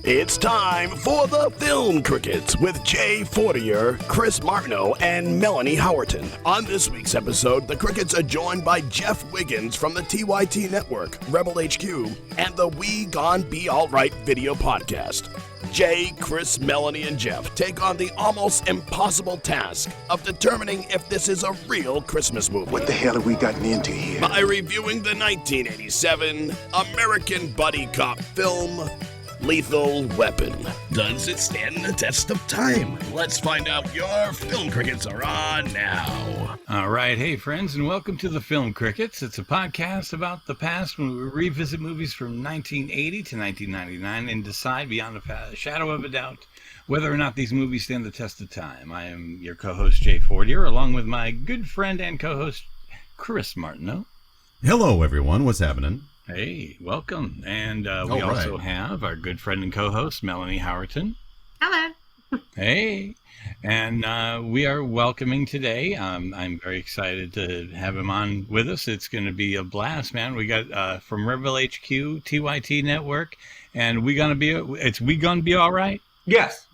It's time for the Film Crickets with Jay Fortier, Chris Martineau, and Melanie Howerton. On this week's episode, the Crickets are joined by Jeff Wiggins from the TYT Network, Rebel HQ, and the We Gon Be Alright video podcast. Jay, Chris, Melanie, and Jeff take on the almost impossible task of determining if this is a real Christmas movie. What the hell have we gotten into here? By reviewing the 1987 American buddy cop film, Lethal Weapon. Does it stand the test of time? Let's find out. Your Film Crickets are on now. All right. Hey, friends, and welcome to the Film Crickets. It's a podcast about the past when we revisit movies from 1980 to 1999 and decide beyond a shadow of a doubt whether or not these movies stand the test of time. I am your co-host, Jay Fortier, along with my good friend and co-host, Chris Martineau. Hello, everyone. What's happening? Hey, welcome. And we also have our good friend and co-host, Melanie Howerton. Hello. Hey. And we are welcoming today. I'm very excited to have him on with us. It's going to be a blast, man. We got from Rebel HQ, TYT Network, and We Gon Be Alright? Yes.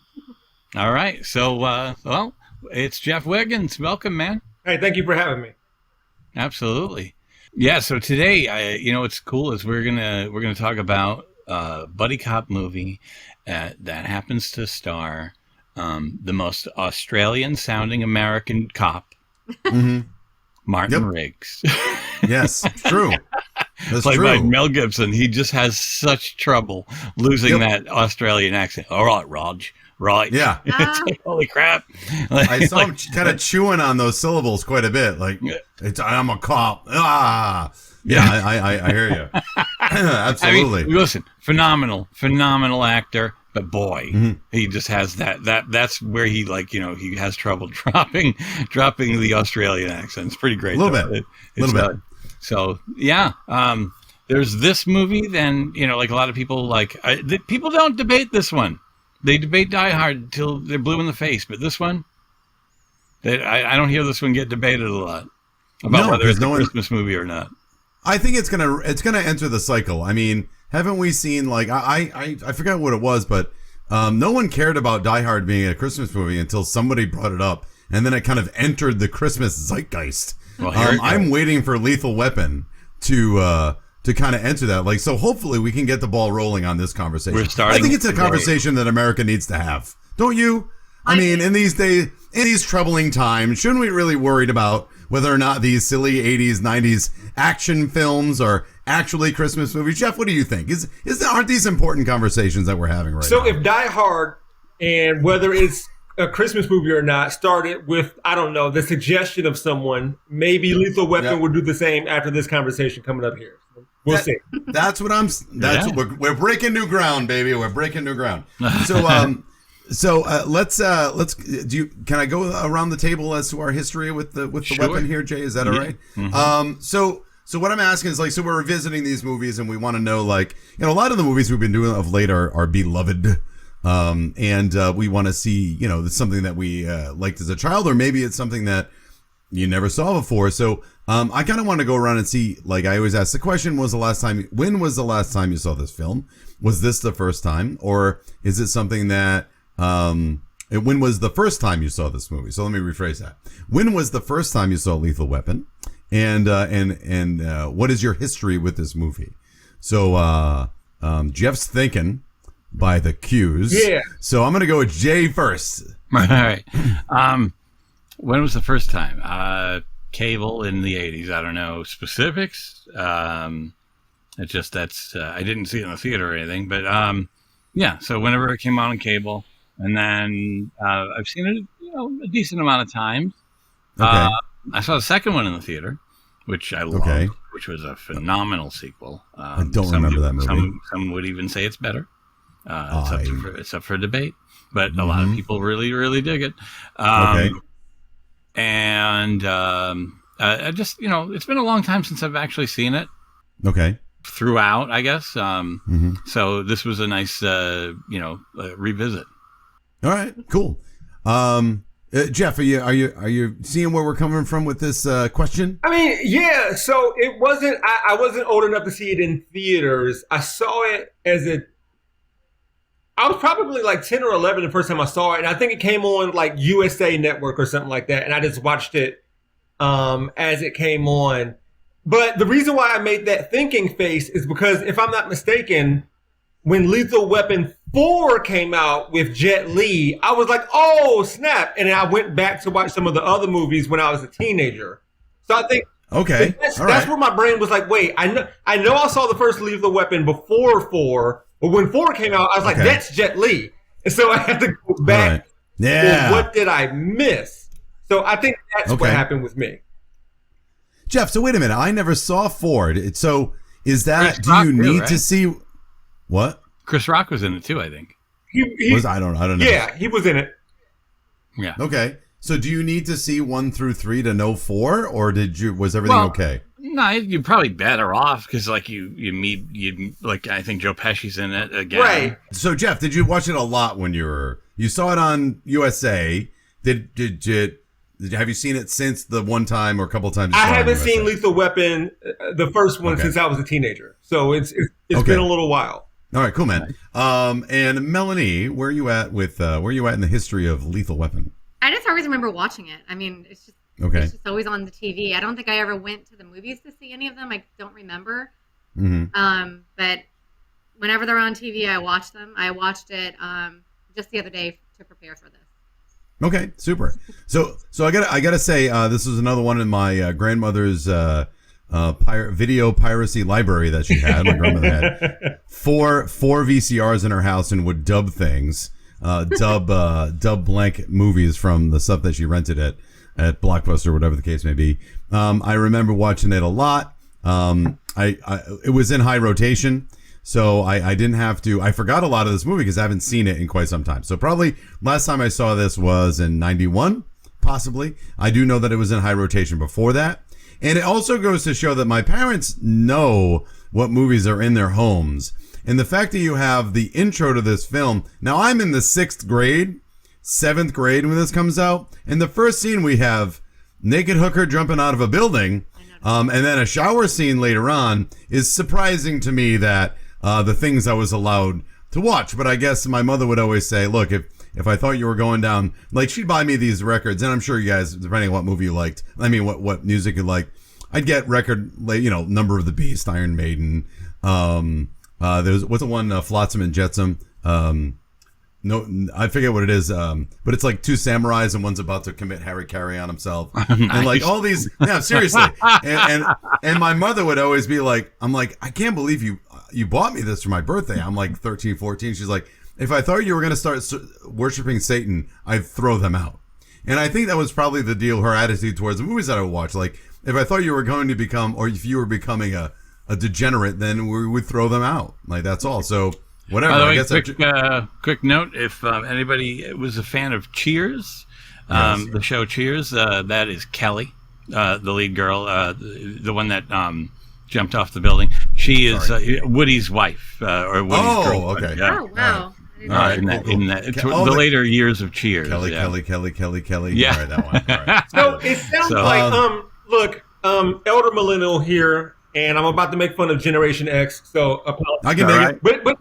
All right. So, well, it's Jeff Wiggins. Welcome, man. Hey, thank you for having me. Absolutely. Yeah, so today, what's cool is we're gonna talk about a buddy cop movie that happens to star the most Australian-sounding American cop, Martin Riggs. Yes, true. That's played true. by Mel Gibson. He just has such trouble losing that Australian accent. All right, Raj. Right. Yeah. It's like, holy crap. I saw him kind of chewing on those syllables quite a bit. Like, I'm a cop. Ah. Yeah, I hear you. Absolutely. I mean, listen, phenomenal actor. But boy, he just has that's where he he has trouble dropping the Australian accent. It's pretty great. A little bit. So yeah, there's this movie. Then like a lot of people people don't debate this one. They debate Die Hard until they're blue in the face, but this one, I don't hear this one get debated a lot about whether it's a Christmas movie or not. I think it's gonna enter the cycle. I mean, haven't we seen I forgot what it was, but no one cared about Die Hard being a Christmas movie until somebody brought it up, and then it kind of entered the Christmas zeitgeist. Well, I'm waiting for Lethal Weapon to kind of enter that. So hopefully we can get the ball rolling on this conversation. I think it's a conversation that America needs to have. Don't you? I mean, in these days, in these troubling times, shouldn't we really worried about whether or not these silly 80s, 90s action films are actually Christmas movies? Jeff, what do you think? Aren't these important conversations that we're having right now? So if Die Hard, and whether it's a Christmas movie or not, started with, I don't know, the suggestion of someone, maybe Lethal Weapon would do the same after this conversation coming up here. We'll see. That's what we're breaking new ground, baby. We're breaking new ground. So let's can I go around the table as to our history with the weapon here, Jay? Is that all right? Mm-hmm. So what I'm asking is so we're revisiting these movies and we want to know a lot of the movies we've been doing of late are beloved. And we want to see, it's something that we liked as a child, or maybe it's something that you never saw before. So I kind of want to go around and see, I always ask the question, when was the last time you saw this film? Was this the first time? Or is it something that, when was the first time you saw this movie? So let me rephrase that. When was the first time you saw Lethal Weapon? And what is your history with this movie? So Jeff's thinking by the cues. Yeah. So I'm going to go with Jay first. All right. When was the first time? Cable in the 80s. I don't know specifics. It's just I didn't see it in the theater or anything, but yeah. So whenever it came on cable, and then I've seen it, a decent amount of times. Okay. I saw the second one in the theater which I loved, which was a phenomenal sequel. I don't remember that movie. Some would even say it's better. It's up for debate, but a lot of people really, really dig it. And I just, it's been a long time since I've actually seen it. Okay. Throughout, I guess. So this was a nice, revisit. All right, cool. Jeff, are you seeing where we're coming from with this question? I mean, yeah. So it wasn't. I wasn't old enough to see it in theaters. I saw it I was probably like 10 or 11 the first time I saw it, and I think it came on like USA Network or something like that, and I just watched it as it came on. But the reason why I made that thinking face is because, if I'm not mistaken, when Lethal Weapon 4 came out with Jet Li, I was like, oh, snap. And then I went back to watch some of the other movies when I was a teenager. So I think that's where my brain was like, wait, I know I saw the first Lethal Weapon before 4, but when 4 came out, I was like, that's Jet Li. And so I had to go back. Yeah. Well, what did I miss? So I think that's what happened with me. Jeff, so wait a minute. I never saw Ford. So is that, do you need to see what? Chris Rock was in it too, I think. I don't know. Yeah, he was in it. Yeah. Okay. So do you need to see 1 through 3 to know 4, or was everything okay? No, you're probably better off because I think Joe Pesci's in it again. Right. So Jeff, did you watch it a lot when you saw it on USA? Have you seen it since the one time or a couple times? I haven't seen Lethal Weapon, the first one, since I was a teenager. So it's been a little while. All right, cool, man. And Melanie, where are you at in the history of Lethal Weapon? I just always remember watching it. I mean, it's just always on the TV. I don't think I ever went to the movies to see any of them. I don't remember. But whenever they're on TV, I watch them. I watched it just the other day to prepare for this. Okay, super. So I gotta say, this was another one in my grandmother's video piracy library that she had. My grandmother had four VCRs in her house and would dub things, dub blank movies from the stuff that she rented at Blockbuster, whatever the case may be. I remember watching it a lot. It was in high rotation. So I didn't have to. I forgot a lot of this movie because I haven't seen it in quite some time. So probably last time I saw this was in 91, possibly. I do know that it was in high rotation before that. And it also goes to show that my parents know what movies are in their homes. And the fact that you have the intro to this film. Now I'm in the 7th grade when this comes out. And the first scene we have naked hooker jumping out of a building. And then a shower scene later on is surprising to me that the things I was allowed to watch. But I guess my mother would always say, look, if I thought you were going down, like she'd buy me these records, and I'm sure you guys, depending on what movie you liked, what music you liked, I'd get record, Number of the Beast, Iron Maiden. There's, what's the one, Flotsam and Jetsam? No, I forget what it is, but it's like two samurais and one's about to commit hara-kiri on himself, nice. And like all these, yeah, seriously. And my mother would always be like, I'm like, I can't believe you bought me this for my birthday. I'm like 13, 14. She's like, if I thought you were going to start worshiping Satan, I'd throw them out. And I think that was probably the deal, her attitude towards the movies that I would watch. Like, if I thought you were going to become, or if you were becoming a degenerate, then we would throw them out. Like, that's all. So, whatever. By the way, I guess quick note, if anybody was a fan of Cheers, yes. The show Cheers, that is Kelly, the lead girl, the one that jumped off the building. She is Woody's wife, or Woody's girlfriend. Okay. Yeah. Oh, wow. In the later years of Cheers. Kelly. Yeah. Yeah. All right, that one. All right. So it sounds like, look, elder millennial here, and I'm about to make fun of Generation X, so apologize. I can make it. But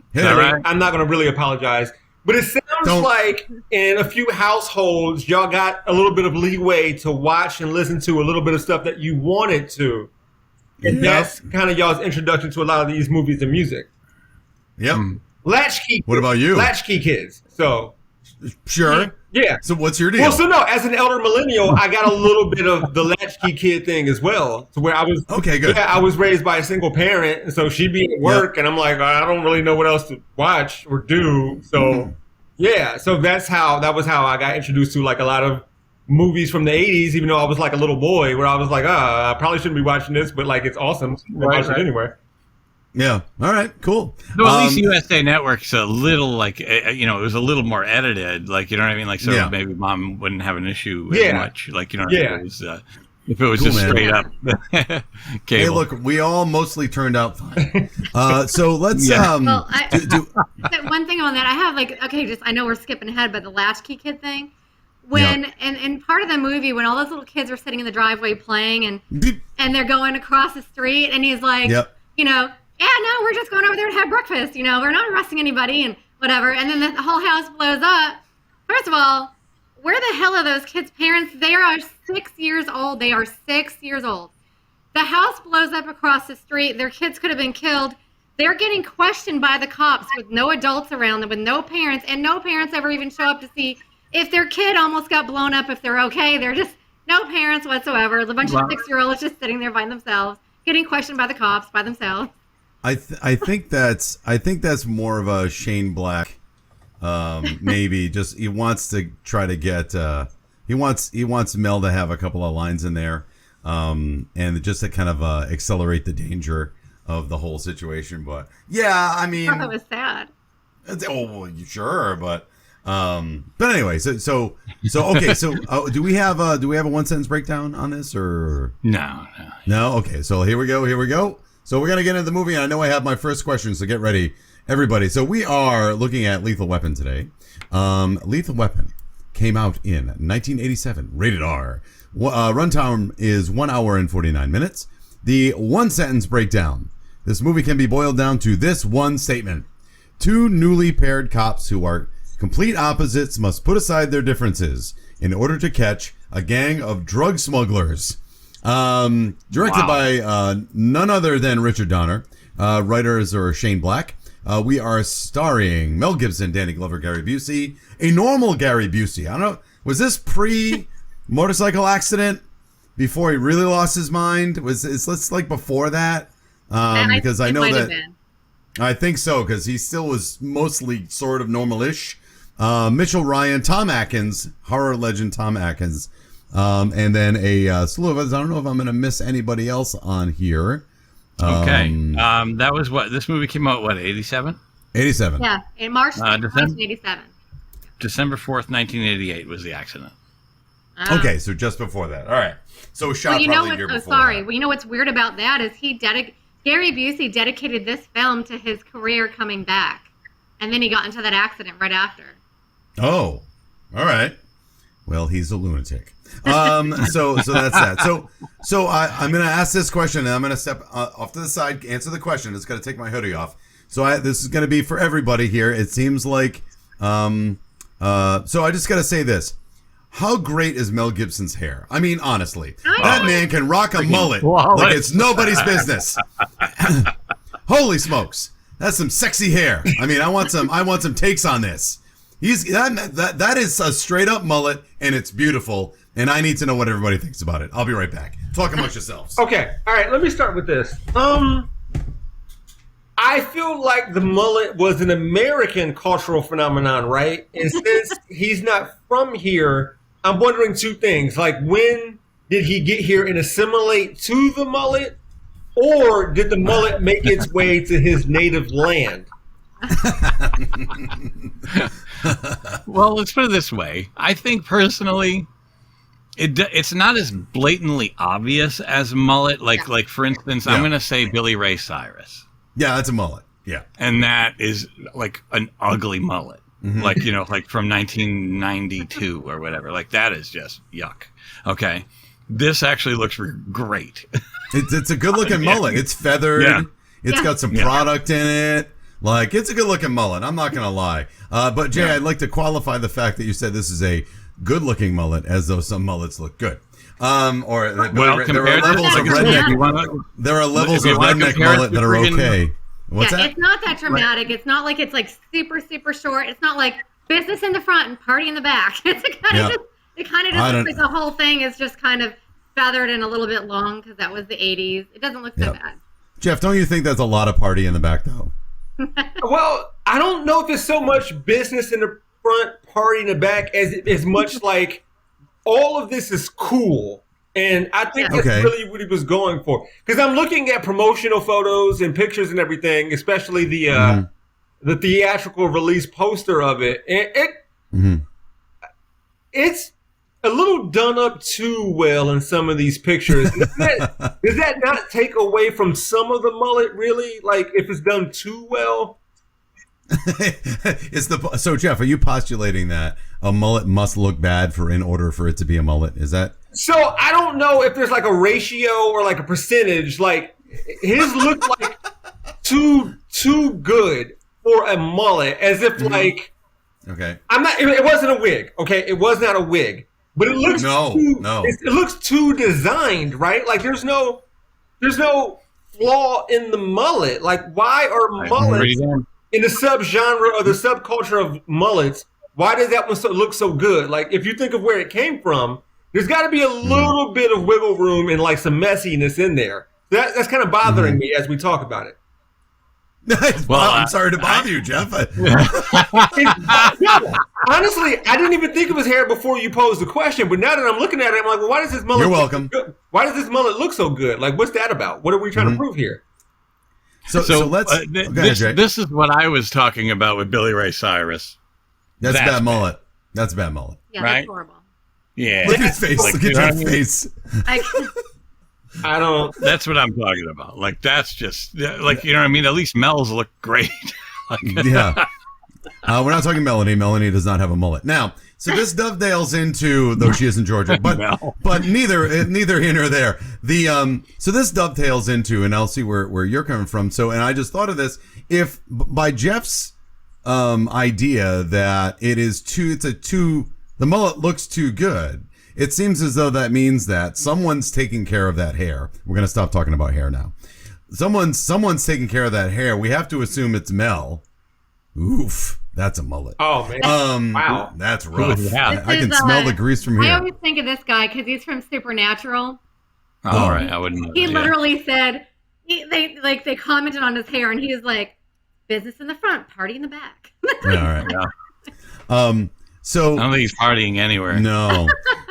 I'm not going to really apologize. But it sounds like in a few households, y'all got a little bit of leeway to watch and listen to a little bit of stuff that you wanted to. And that's kind of y'all's introduction to a lot of these movies and music. Yep. Latchkey. What about you? Latchkey kids. So. Sure. Yeah. So what's your deal? Well, so no, as an elder millennial, I got a little bit of the latchkey kid thing as well. To where I was okay, good. Yeah, I was raised by a single parent, and so she'd be at work, and I'm like, I don't really know what else to watch or do. So yeah, so that was how I got introduced to like a lot of movies from the 80s, even though I was like a little boy, where I was like, I probably shouldn't be watching this, but like it's awesome. So I watch it anyway. Yeah. All right. Cool. So at least USA Network's a little like, it was a little more edited. Like, you know what I mean? Like, so maybe mom wouldn't have an issue as much. Like, you know, if it was just straight up cable. Hey, look, we all mostly turned out fine. So let's. Well, one thing on that, I have like, I know we're skipping ahead, but the latchkey kid thing. When and part of the movie, when all those little kids are sitting in the driveway playing and they're going across the street, and he's like, no, we're just going over there to have breakfast. We're not arresting anybody and whatever. And then the whole house blows up. First of all, where the hell are those kids' parents? They are 6 years old. They are 6 years old. The house blows up across the street. Their kids could have been killed. They're getting questioned by the cops with no adults around them, with no parents, and no parents ever even show up to see if their kid almost got blown up, if they're okay. They're just no parents whatsoever. A bunch of 6-year-olds just sitting there by themselves, getting questioned by the cops by themselves. I think that's more of a Shane Black, maybe just he wants to try to get he wants Mel to have a couple of lines in there, and just to kind of accelerate the danger of the whole situation. But yeah, I mean, I thought it was sad. Oh, well, sure, but anyway, so okay, so do we have a 1 sentence breakdown on this or no? Okay, so here we go. So we're going to get into the movie, and I know I have my first question, so get ready, everybody. So we are looking at Lethal Weapon today. Lethal Weapon came out in 1987, rated R. Runtime is 1 hour and 49 minutes. The 1 sentence breakdown. This movie can be boiled down to this one statement. Two newly paired cops who are complete opposites must put aside their differences in order to catch a gang of drug smugglers. Directed by none other than Richard Donner. Writers are Shane Black. We are starring Mel Gibson, Danny Glover, Gary Busey. A normal Gary Busey. I don't know. Was this pre-motorcycle accident? Before he really lost his mind? Was it's like before that? Because I know that. I think so, because he still was mostly sort of normal-ish. Mitchell Ryan, Tom Atkins, horror legend Tom Atkins. And then a slew of others. I don't know if I'm going to miss anybody else on here. Okay. That was what this movie came out. 87? 87. Yeah, in March 1987. December 4th, 1988 was the accident. Okay, so just before that. All right. So shot well, probably a year before. That. Well, you know what's weird about that is Gary Busey dedicated this film to his career coming back, and then he got into that accident right after. Oh, all right. Well, he's a lunatic. So that's that. So I'm going to ask this question, and I'm going to step off to the side, answer the question. It's going to take my hoodie off. So this is going to be for everybody here. It seems like, so I just got to say this. How great is Mel Gibson's hair? I mean, honestly, that man can rock a mullet like it's nobody's business. Holy smokes. That's some sexy hair. I mean, I want some takes on this. That is a straight up mullet, and it's beautiful. And I need to know what everybody thinks about it. I'll be right back. Talk amongst yourselves. Okay, all right. Let me start with this. I feel like the mullet was an American cultural phenomenon, right? And since he's not from here, I'm wondering two things. Like, when did he get here and assimilate to the mullet, or did the mullet make its way to his native land? Well, let's put it this way. I think personally, it's not as blatantly obvious as mullet. Like for instance, I'm going to say Billy Ray Cyrus. Yeah, that's a mullet. Yeah, and that is like an ugly mullet. Mm-hmm. Like, like from 1992 or whatever. Like, that is just yuck. Okay, this actually looks great. It's a good looking mullet. It's feathered. Yeah. It's got some product in it. Like, it's a good looking mullet. I'm not gonna lie. But Jay, I'd like to qualify the fact that you said this is a good looking mullet, as though some mullets look good. There are levels of redneck. There are levels of redneck mullet that are okay. What's that? It's not that dramatic. Right. It's not like it's like super, super short. It's not like business in the front and party in the back. It's kind of just looks like the whole thing is just kind of feathered and a little bit long because that was the 80s. It doesn't look so bad. Jeff, don't you think that's a lot of party in the back, though? Well, I don't know if it's so much business in the front, party in the back, as much like all of this is cool. And I think that's really what he was going for. Because I'm looking at promotional photos and pictures and everything, especially the theatrical release poster of it. And it's a little done up too well in some of these pictures. Does that not take away from some of the mullet, really? Like, if it's done too well? So, Jeff, are you postulating that a mullet must look bad in order for it to be a mullet? Is that? So I don't know if there's like a ratio or like a percentage. Like his looked like too good for a mullet, as if like. Okay. It wasn't a wig. Okay, it was not a wig, but it looks it looks too designed, right? Like there's no flaw in the mullet. Like why are mullets in the subgenre or the subculture of mullets? Why does that one look so good? Like if you think of where it came from. There's got to be a little bit of wiggle room and like some messiness in there. That's kind of bothering me as we talk about it. Well, I'm sorry to bother you, Jeff. Honestly, I didn't even think of his hair before you posed the question, but now that I'm looking at it, I'm like, well, why does this mullet? You're welcome. Why does this mullet look so good? Like, what's that about? What are we trying to prove here? So let's. This is what I was talking about with Billy Ray Cyrus. That's bad mullet. That's bad mullet. Yeah, right? that's horrible. Yeah. Look at his face. Look at Jeff's face. I don't. That's what I'm talking about. Like, that's just, like, you know what I mean? At least Mel's look great. Yeah. We're not talking Melanie. Melanie does not have a mullet. Now, so this dovetails into, though she is in Georgia, but neither here nor there. So this dovetails into, and I'll see where you're coming from. So, and I just thought of this, if by Jeff's idea that the mullet looks too good, it seems as though that means that someone's taking care of that hair. We're going to stop talking about hair now. Someone's taking care of that hair. We have to assume it's Mel. Oof, that's a mullet. Oh, man. Wow. That's rough. Yeah. I can smell the grease from here. I always think of this guy because he's from Supernatural. All right, I wouldn't know. He literally said, they commented on his hair, and he was like, business in the front, party in the back. All right. Yeah. So I don't think he's partying anywhere. No.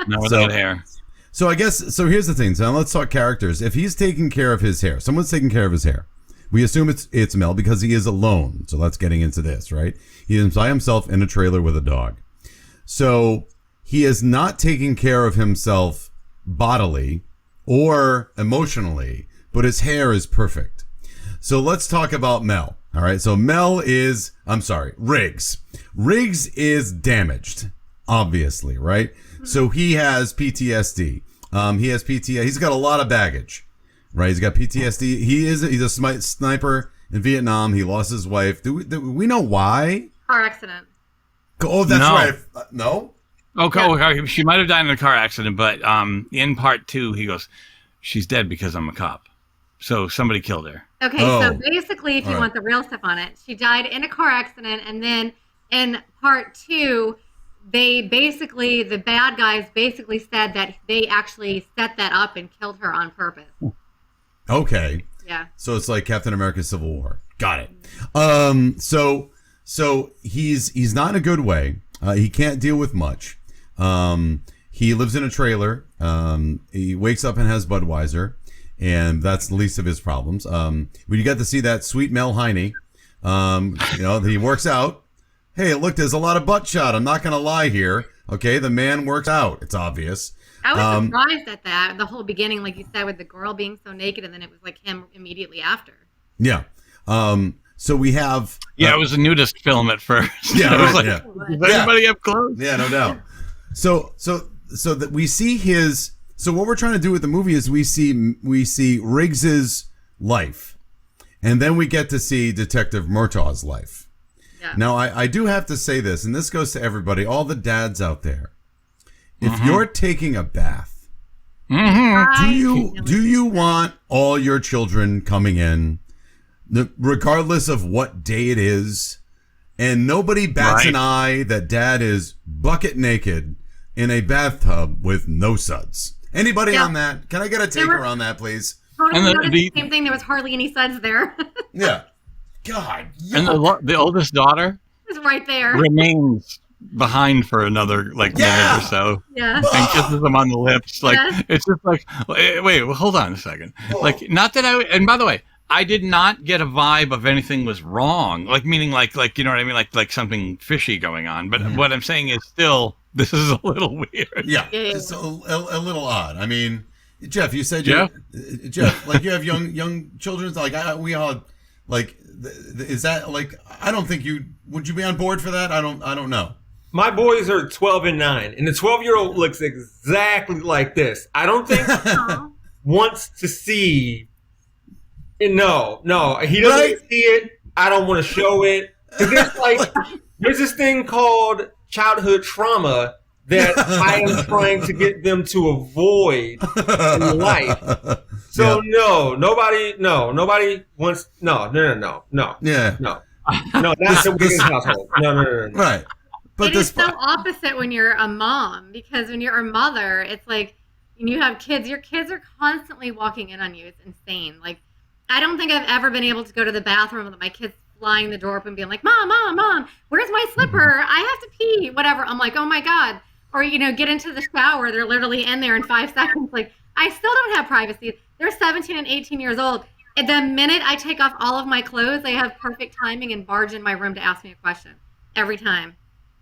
Not with that hair. So I guess, so here's the thing. So let's talk characters. If he's taking care of his hair, someone's taking care of his hair. We assume it's Mel because he is alone. So that's getting into this, right? He is by himself in a trailer with a dog. So he is not taking care of himself bodily or emotionally, but his hair is perfect. So let's talk about Mel. All right. So Riggs. Riggs is damaged, obviously, right? So he has PTSD. He's got a lot of baggage, right? He's got PTSD. He's a sniper in Vietnam. He lost his wife. Do we know why? Car accident. Oh, that's right. No? Okay, she might have died in a car accident, but in part 2, he goes, she's dead because I'm a cop. So somebody killed her. Okay, so basically, if you want the real stuff on it, she died in a car accident, and then in part 2, the bad guys basically said that they actually set that up and killed her on purpose. Okay. Yeah. So it's like Captain America: Civil War. Got it. So he's not in a good way. He can't deal with much. He lives in a trailer. He wakes up and has Budweiser. And that's the least of his problems. When you got to see that sweet Mel Heine, he works out. Hey, look, there's a lot of butt shot. I'm not going to lie here. Okay, the man works out. It's obvious. I was surprised at that. The whole beginning, like you said, with the girl being so naked, and then it was like him immediately after. Yeah. So we have. It was a nudist film at first. Yeah. I was like, does anybody have clothes? Yeah, no doubt. So that we see his. So what we're trying to do with the movie is we see Riggs's life, and then we get to see Detective Murtaugh's life. Yeah. Now I do have to say this, and this goes to everybody, all the dads out there. If you're taking a bath, do you want all your children coming in, regardless of what day it is, and nobody bats an eye that dad is bucket naked in a bathtub with no suds? Anybody on that? Can I get a taker on that, please? The same thing. There was hardly any suds there. Yeah. God. Yuck. And the oldest daughter is right there. Remains behind for another minute or so. Yeah. And kisses him on the lips. It's just like, wait, well, hold on a second. Not that and by the way, I did not get a vibe of anything was wrong. Meaning you know what I mean? Like something fishy going on. But what I'm saying is still, this is a little weird. Yeah. It's a little odd. I mean, Jeff, you said Jeff, you have young children. We all is that I don't think would you be on board for that? I don't know. My boys are 12 and 9, and the 12-year-old looks exactly like this. I don't think wants to see. No, he doesn't see it. I don't want to show it. There's this thing called childhood trauma that I am trying to get them to avoid in life. So nobody wants. No. Yeah. No, not the Wiggins household. No. Right. But it is so opposite when you're a mom, because when you're a mother, it's like when you have kids, your kids are constantly walking in on you. It's insane. I don't think I've ever been able to go to the bathroom with my kids flying the door open, being like, Mom, where's my slipper? I have to pee, whatever. I'm like, oh my God. Or, get into the shower. They're literally in there in 5 seconds. I still don't have privacy. They're 17 and 18 years old. And the minute I take off all of my clothes, they have perfect timing and barge in my room to ask me a question every time.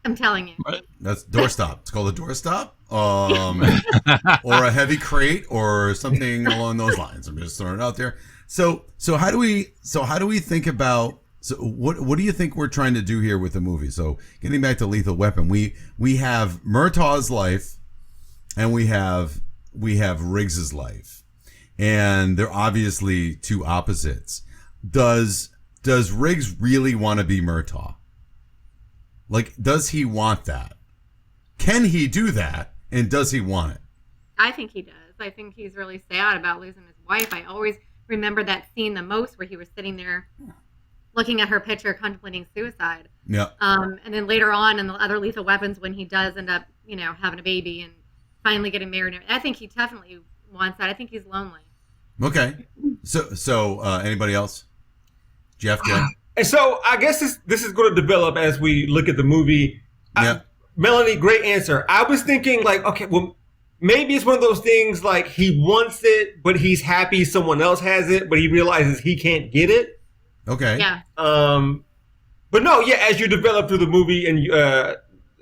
I'm telling you. That's doorstop. It's called a doorstop, or a heavy crate, or something along those lines. I'm just throwing it out there. So how do we think about? So what do you think we're trying to do here with the movie? So getting back to Lethal Weapon, we have Murtaugh's life, and we have Riggs's life, and they're obviously two opposites. Does Riggs really want to be Murtaugh? Does he want that? Can he do that? And does he want it? I think he does. I think he's really sad about losing his wife. I always remember that scene the most, where he was sitting there looking at her picture, contemplating suicide. Yeah. And then later on in the other Lethal Weapons, when he does end up, having a baby and finally getting married, I think he definitely wants that. I think he's lonely. Okay. So anybody else? Jeff? And so I guess this is going to develop as we look at the movie. Yeah. Melanie, great answer. I was thinking okay, well, maybe it's one of those things he wants it, but he's happy someone else has it, but he realizes he can't get it. Okay. Yeah. But no, as you develop through the movie, and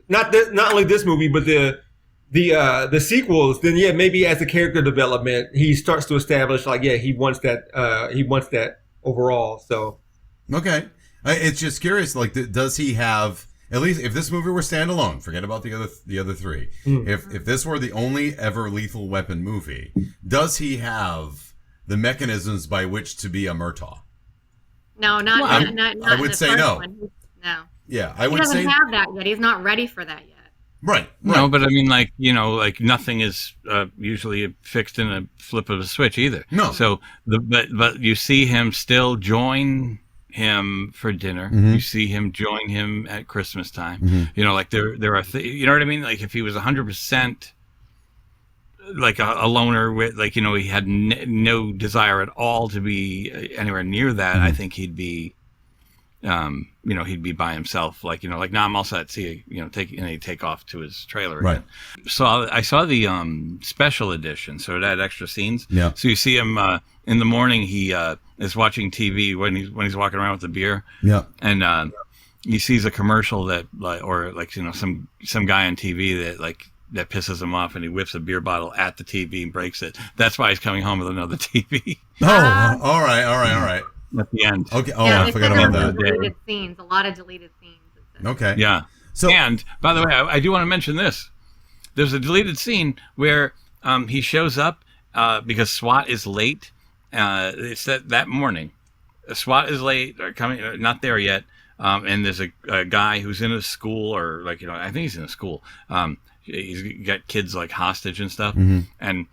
not only this movie, but the sequels, then maybe as a character development, he starts to establish he wants that overall. So. Okay. It's just curious, does he have, at least if this movie were standalone, forget about the other three. If this were the only ever Lethal Weapon movie, does he have the mechanisms by which to be a Murtaugh? No, not I would say no. No. Yeah, I would say he doesn't have that yet. He's not ready for that yet. Right. No, but I mean, nothing is usually fixed in a flip of a switch either. No. So but you see him still join him for dinner. Mm-hmm. You see him join him at Christmas time. Mm-hmm. There are you know what I mean? If he was 100% a loner with he had no desire at all to be anywhere near that, I think he'd be he'd be by himself, nah, I'm all set. See you, he'd take off to his trailer again. Right. So I saw the special edition, so it had extra scenes. Yeah. So you see him in the morning. He is watching TV when he's walking around with the beer. Yeah. And he sees a commercial that some guy on TV that pisses him off, and he whips a beer bottle at the TV and breaks it. That's why he's coming home with another TV. Oh, all right. At the end. Okay. Oh, I forgot about that. Deleted scenes. A lot of deleted scenes. Okay. Yeah. So, and by the way, I do want to mention this. There's a deleted scene where he shows up because SWAT is late. It's that morning. SWAT is late, or coming, not there yet. And there's a guy who's in a school, or I think he's in a school. He's got kids hostage and stuff. Mm-hmm. And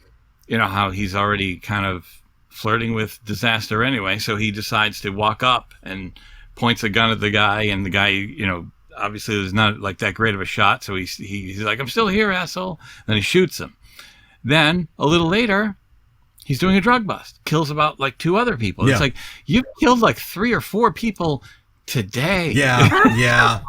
how he's already kind of flirting with disaster anyway, so he decides to walk up and points a gun at the guy, and the guy, obviously is not that great of a shot, so he's like, I'm still here, asshole. Then he shoots him. Then a little later, he's doing a drug bust, kills about 2 other people. Yeah. It's you've killed 3 or 4 people today. Yeah.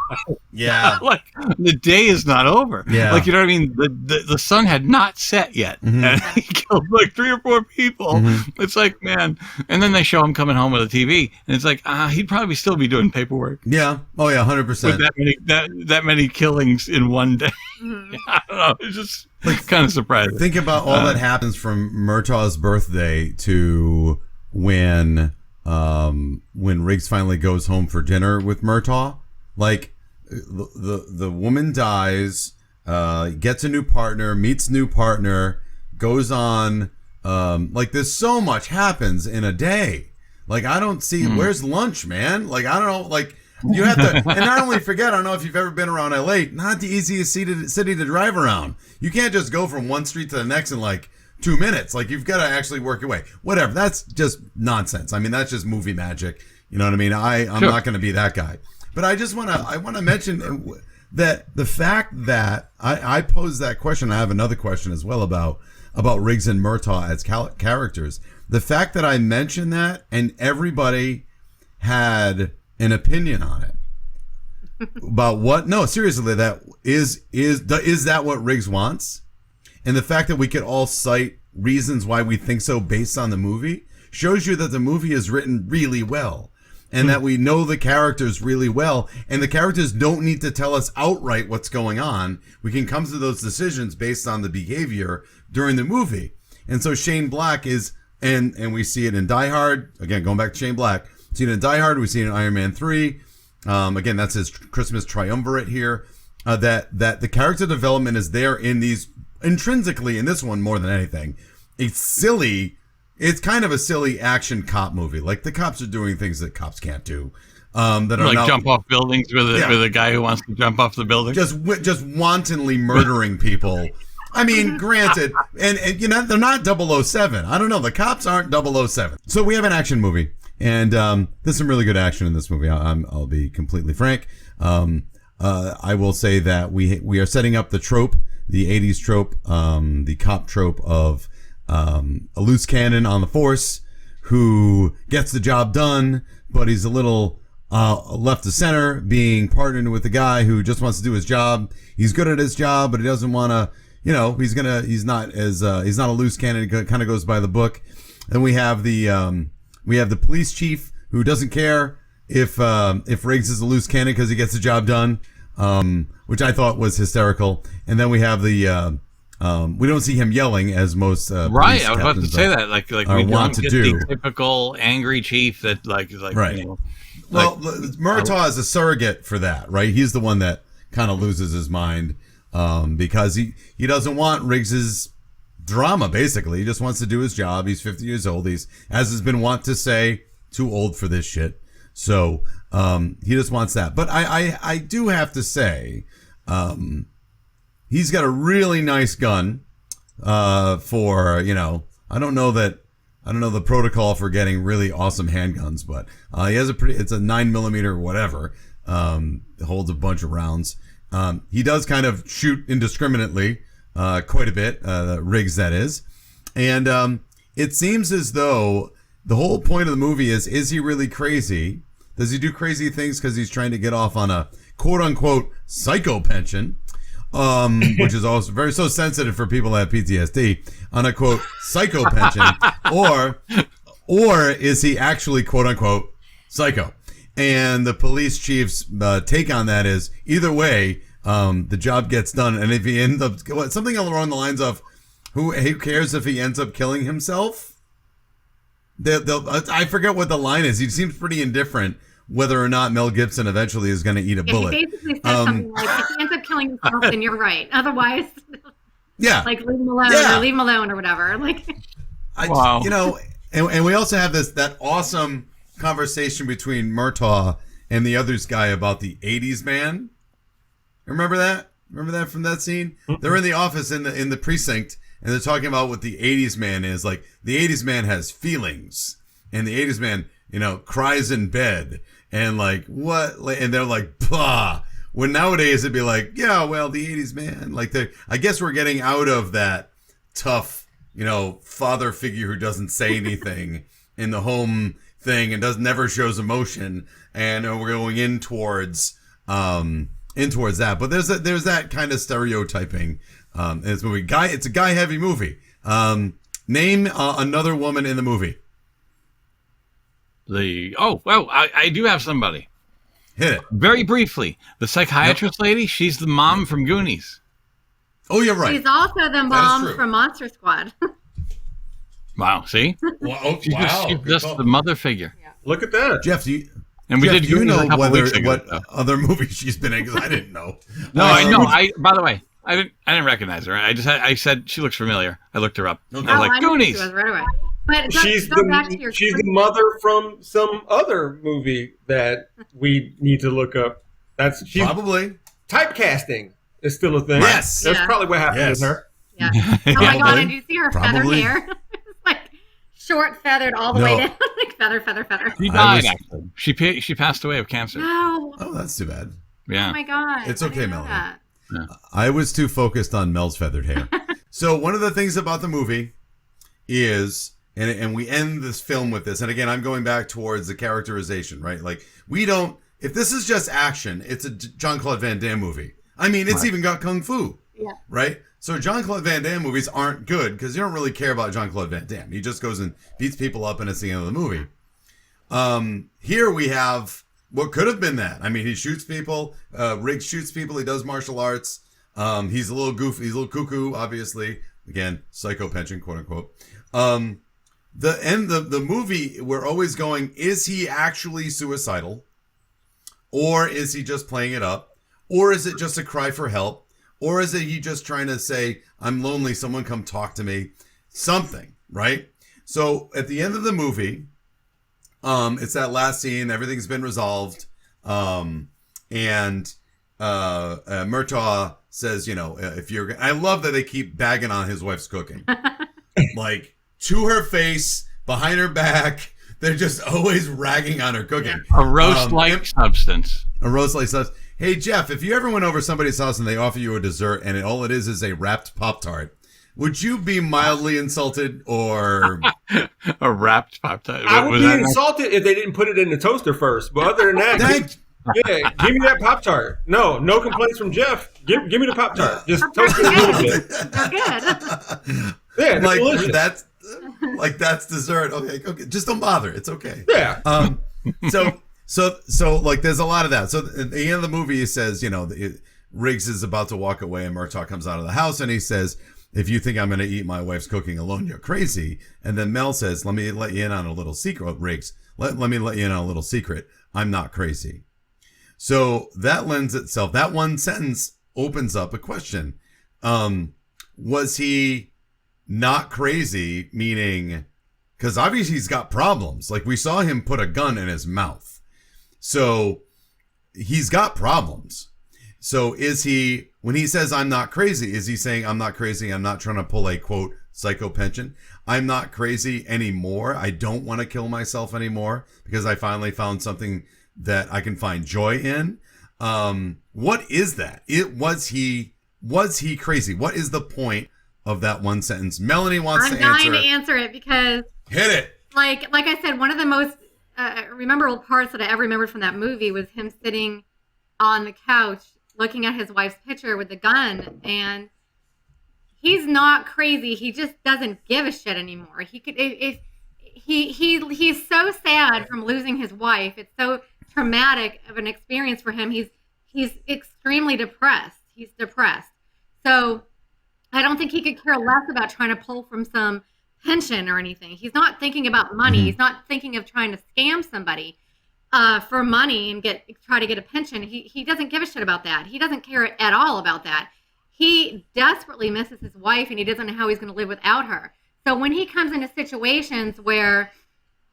Like the day is not over. Yeah. Like, you know what I mean? The sun had not set yet. Mm-hmm. And he killed like 3 or 4 people. Mm-hmm. It's like, man. And then they show him coming home with a TV, and it's like, he'd probably still be doing paperwork. Yeah. Oh yeah, 100%. With that many killings in one day. Mm-hmm. I don't know. It's just kind of surprising. Think about all that happens from Murtaugh's birthday to when Riggs finally goes home for dinner with Murtaugh. Like, the woman dies, gets a new partner, meets new partner, goes on. Like, there's so much happens in a day. Like, I don't see where's lunch, man. Like, I don't know. Like, you have to, and not only forget. I don't know if you've ever been around LA. Not the easiest city to drive around. You can't just go from one street to the next in like 2 minutes. Like, you've got to actually work your way. Whatever. That's just nonsense. I mean, that's just movie magic. You know what I mean? I'm not going to be that guy. But I want to mention that the fact that I posed that question. I have another question as well about Riggs and Murtaugh as characters. The fact that I mentioned that and everybody had an opinion on it about what? No, seriously, that is that what Riggs wants? And the fact that we could all cite reasons why we think so based on the movie shows you that the movie is written really well. And that we know the characters really well. And the characters don't need to tell us outright what's going on. We can come to those decisions based on the behavior during the movie. And so Shane Black is, and we see it in Die Hard. Again, going back to Shane Black. We see it in Die Hard. We see it in Iron Man 3. Again, that's his Christmas triumvirate here. That the character development is there in these, intrinsically in this one more than anything. It's kind of a silly action cop movie. Like, the cops are doing things that cops can't do. That are like jump off buildings with a guy who wants to jump off the building. Just wantonly murdering people. I mean, granted, and you know, they're not 007. I don't know. The cops aren't 007. So we have an action movie, and there's some really good action in this movie. I'll be completely frank. I will say that we are setting up the trope, the 80s trope, the cop trope of a loose cannon on the force who gets the job done, but he's a little left of center, being partnered with a guy who just wants to do his job. He's good at his job, but he doesn't want to, you know, he's not a loose cannon. He kind of goes by the book. Then we have the police chief who doesn't care if Riggs is a loose cannon because he gets the job done, which I thought was hysterical. And then we have the we don't see him yelling as most right. I was about to say that, like we want don't to get do the typical angry chief that like right. You know, well, Murtaugh is a surrogate for that, right? He's the one that kind of loses his mind because he doesn't want Riggs's drama. Basically, he just wants to do his job. He's 50 years old. He's, as has been wont to say, too old for this shit. So he just wants that. But I do have to say. He's got a really nice gun for, you know, I don't know the protocol for getting really awesome handguns, but he has it's a 9mm or whatever. It holds a bunch of rounds. He does kind of shoot indiscriminately quite a bit, Riggs that is. And it seems as though the whole point of the movie is he really crazy? Does he do crazy things because he's trying to get off on a quote-unquote psycho pension? Which is also so sensitive for people that have PTSD, on a quote psycho pension, or is he actually quote unquote psycho? And the police chief's take on that is either way, the job gets done, and if he ends up something along the lines of who cares if he ends up killing himself? I forget what the line is. He seems pretty indifferent whether or not Mel Gibson eventually is going to eat a bullet. He basically said something like, if he ends up killing himself, then you're right. Otherwise, like leave him alone or leave him alone or whatever. Like, wow. You know, and we also have that awesome conversation between Murtaugh and the other guy about the 80s man. Remember that? Remember that from that scene? They're in the office in the precinct, and they're talking about what the 80s man is. Like, the 80s man has feelings, and the 80s man, you know, cries in bed. And like, what? And they're like, bah. When nowadays it'd be like, yeah, well, the 80s man. Like, I guess we're getting out of that tough, you know, father figure who doesn't say anything in the home thing and never shows emotion, and we're going in towards that. But there's that kind of stereotyping in this movie. It's a guy heavy movie. Name another woman in the movie. I do have somebody. Hit it. Very briefly, the psychiatrist lady, she's the mom from Goonies. Oh, you're right. She's also the mom from Monster Squad. Wow, see? She's just the mother figure. Yeah. Look at that. Jeff, do you know what other movie she's been in? Because I didn't know. No, I know. By the way, I didn't recognize her. I said she looks familiar. I looked her up. Okay. I was like, Goonies. She was right away. But she's the mother from some other movie that we need to look up. Probably typecasting is still a thing. Yes, that's probably what happened with her. Yeah. Oh my god! And you see her feathered hair? It's like short feathered all the way down, like feather. She died. Actually, she passed away of cancer. No. Oh, that's too bad. Yeah. Oh my god. It's okay, Mel. Yeah. I was too focused on Mel's feathered hair. So one of the things about the movie is, and we end this film with this, and again, I'm going back towards the characterization, right? Like, if this is just action, it's a Jean-Claude Van Damme movie. I mean, it's even got kung fu, right? So Jean-Claude Van Damme movies aren't good because you don't really care about Jean-Claude Van Damme. He just goes and beats people up and it's the end of the movie. Here we have what could have been that. I mean, he shoots people. Riggs shoots people. He does martial arts. He's a little goofy. He's a little cuckoo, obviously. Again, psycho pension, quote unquote. The movie, we're always going, is he actually suicidal? Or is he just playing it up? Or is it just a cry for help? Or is it he just trying to say, I'm lonely, someone come talk to me? Something, right? So at the end of the movie, it's that last scene, everything's been resolved. And Murtaugh says, I love that they keep bagging on his wife's cooking. Like, to her face, behind her back, they're just always ragging on her cooking. A roast-like substance. A roast-like substance. Hey, Jeff, if you ever went over somebody's house and they offer you a dessert and all it is a wrapped Pop-Tart, would you be mildly insulted or... A wrapped Pop-Tart? I would be insulted if they didn't put it in the toaster first. But other than that... give me that Pop-Tart. No complaints from Jeff. Give me the Pop-Tart. Just toast it a little bit. They're good. Yeah, delicious. That's dessert. Okay. Just don't bother. It's okay. Yeah. So like there's a lot of that. So at the end of the movie, he says, Riggs is about to walk away and Murtaugh comes out of the house and he says, if you think I'm going to eat my wife's cooking alone, you're crazy. And then Mel says, let me let you in on a little secret. Riggs, let me let you in on a little secret. I'm not crazy. So that lends itself, that one sentence opens up a question. Was he not crazy? Meaning, because obviously he's got problems. Like we saw him put a gun in his mouth. So he's got problems. So is he, when he says I'm not crazy, is he saying I'm not crazy, I'm not trying to pull a quote psycho pension? I'm not crazy anymore. I don't want to kill myself anymore because I finally found something that I can find joy in. What is that? Was he crazy? What is the point of that one sentence? Melanie wants to answer. I'm dying to answer it because hit it. Like I said, one of the most memorable parts that I ever remembered from that movie was him sitting on the couch looking at his wife's picture with the gun, and he's not crazy. He just doesn't give a shit anymore. He's so sad from losing his wife. It's so traumatic of an experience for him. He's extremely depressed. He's depressed. So I don't think he could care less about trying to pull from some pension or anything. He's not thinking about money. Mm-hmm. He's not thinking of trying to scam somebody for money and try to get a pension. He doesn't give a shit about that. He doesn't care at all about that. He desperately misses his wife and he doesn't know how he's going to live without her. So when he comes into situations where,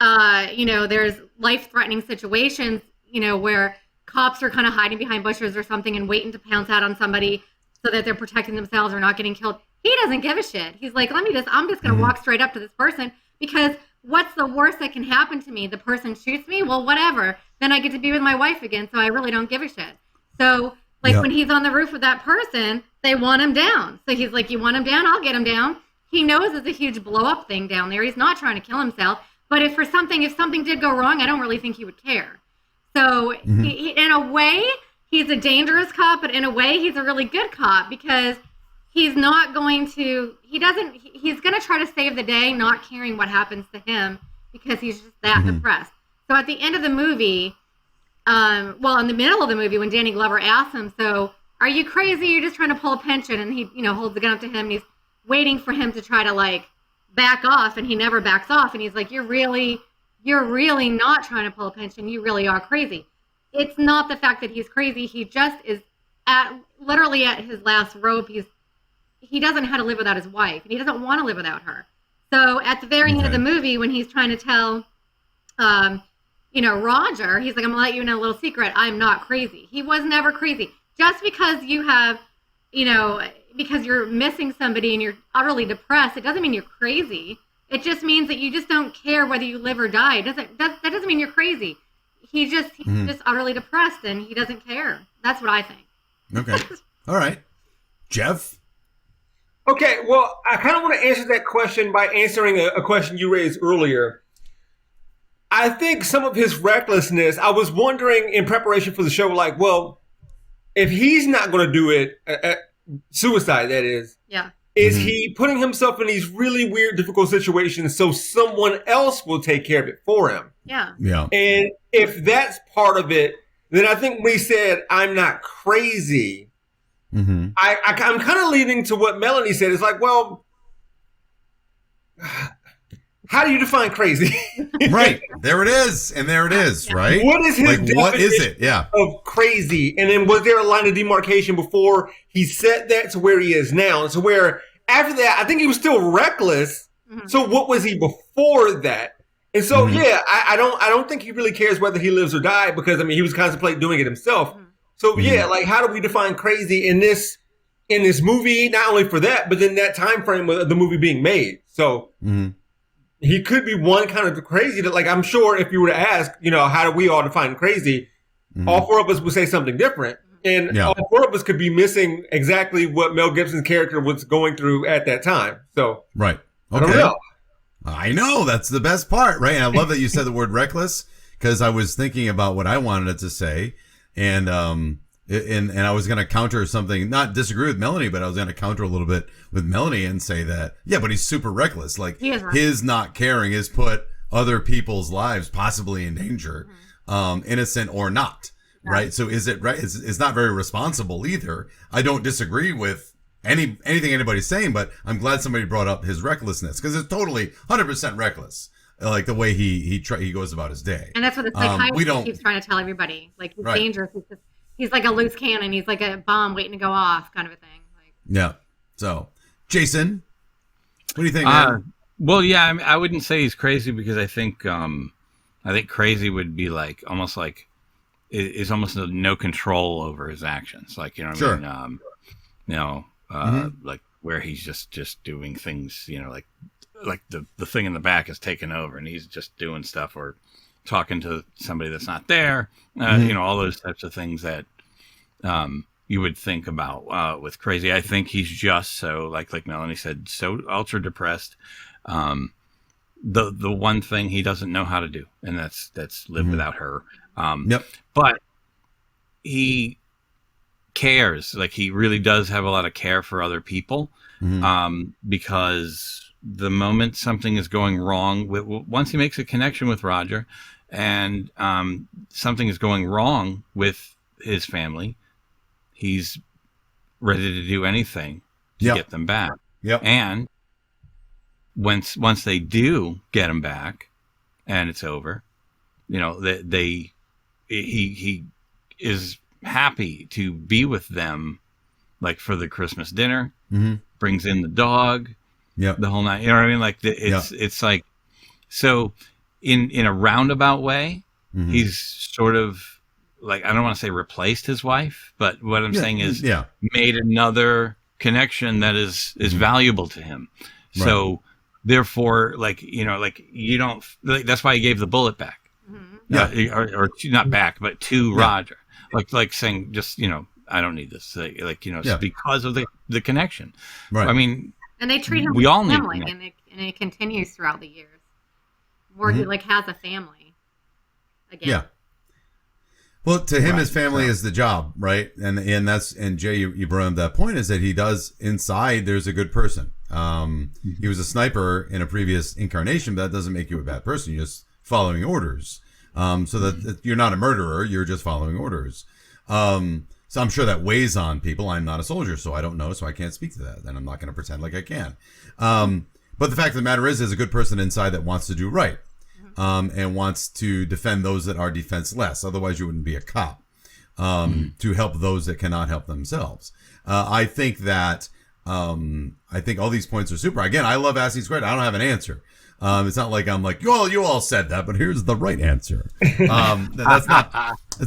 there's life-threatening situations, where cops are kind of hiding behind bushes or something and waiting to pounce out on somebody so that they're protecting themselves or not getting killed, he doesn't give a shit. He's like, I'm just going to walk straight up to this person because what's the worst that can happen to me? The person shoots me? Well, whatever. Then I get to be with my wife again, so I really don't give a shit. So, when he's on the roof with that person, they want him down. So he's like, you want him down? I'll get him down. He knows it's a huge blow-up thing down there. He's not trying to kill himself, But if something did go wrong, I don't really think he would care. So in a way, he's a dangerous cop, but in a way, he's a really good cop because he's not going to. He's going to try to save the day, not caring what happens to him because he's just that depressed. So at the end of the movie, in the middle of the movie, when Danny Glover asks him, "So are you crazy? You're just trying to pull a pension?" And he, holds the gun up to him, and he's waiting for him to try to back off, and he never backs off, and he's like, "You're really not trying to pull a pension. You really are crazy." It's not the fact that he's crazy. He just is literally at his last rope. He doesn't know how to live without his wife, and he doesn't want to live without her. So at the very end of the movie, when he's trying to tell, Roger, he's like, "I'm gonna let you in a little secret. I'm not crazy." He was never crazy. Just because you have, because you're missing somebody and you're utterly depressed, it doesn't mean you're crazy. It just means that you just don't care whether you live or die. That doesn't mean you're crazy. He's just utterly depressed and he doesn't care. That's what I think. Okay. All right. Jeff? Okay, well, I kind of want to answer that question by answering a question you raised earlier. I think some of his recklessness, I was wondering in preparation for the show, if he's not going to do it, suicide, that is. Yeah. Is he putting himself in these really weird, difficult situations so someone else will take care of it for him? Yeah. Yeah. And if that's part of it, then I think when he said, "I'm not crazy," I'm kind of leaning to what Melanie said. It's how do you define crazy? Right. There it is. And there it is, right? What is his definition what is it? Yeah. of crazy? And then was there a line of demarcation before he set that to where he is now? And so where after that, I think he was still reckless. So what was he before that? And so, I don't think he really cares whether he lives or dies because, he was contemplating doing it himself. So, how do we define crazy in this movie? Not only for that, but then that time frame of the movie being made. So he could be one kind of crazy that, I'm sure if you were to ask, how do we all define crazy? All four of us would say something different. And all four of us could be missing exactly what Mel Gibson's character was going through at that time. So, right. Okay. I don't know. I know. That's the best part, right? And I love that you said the word reckless because I was thinking about what I wanted it to say. And I was going to counter something, not disagree with Melanie, but I was going to counter a little bit with Melanie and say that, but he's super reckless. His not caring has put other people's lives possibly in danger, innocent or not. Right. So is it right? It's not very responsible either. I don't disagree with anything anybody's saying, but I'm glad somebody brought up his recklessness because it's totally 100% reckless. Like the way he goes about his day. And that's what the psychiatrist keeps trying to tell everybody. He's dangerous. He's like a loose cannon. He's like a bomb waiting to go off kind of a thing. Yeah. So, Jason, what do you think, man? Well, yeah, I wouldn't say he's crazy because I think crazy would be almost is almost no control over his actions. Sure. Where he's just doing things, like the thing in the back is taken over and he's just doing stuff or talking to somebody that's not there, all those types of things that you would think about with crazy. I think he's just so, like Melanie said, so ultra depressed. The one thing he doesn't know how to do, and that's live without her. But he cares. He really does have a lot of care for other people because the moment something is going wrong, once he makes a connection with Roger and something is going wrong with his family, he's ready to do anything to get them back. And once they do get him back and it's over, he is happy to be with them, for the Christmas dinner, brings in the dog, the whole night. You know what I mean? It's like, so in a roundabout way, he's sort of I don't want to say replaced his wife, but what I'm saying is made another connection that is valuable to him. Right. So therefore, you don't, that's why he gave the bullet back. Or not back, but to Roger. Saying just, I don't need this. Because of the connection. Right. I mean, and they treat him we all family, and it continues throughout the years. more he like has a family again. Yeah. Well, to him, his family is the job, right? And Jay, you brought up that point, is that he does inside. There's a good person. He was a sniper in a previous incarnation, but that doesn't make you a bad person. You're just following orders. So that you're not a murderer. You're just following orders. So I'm sure that weighs on people. I'm not a soldier, so I don't know, so I can't speak to that. And I'm not going to pretend like I can. But the fact of the matter is, there's a good person inside that wants to do right. And wants to defend those that are defenseless. Otherwise, you wouldn't be a cop. To help those that cannot help themselves. I think all these points are super. Again, I love asking squared. I don't have an answer. It's not like I'm like, well, you all said that, but here's the right answer. That's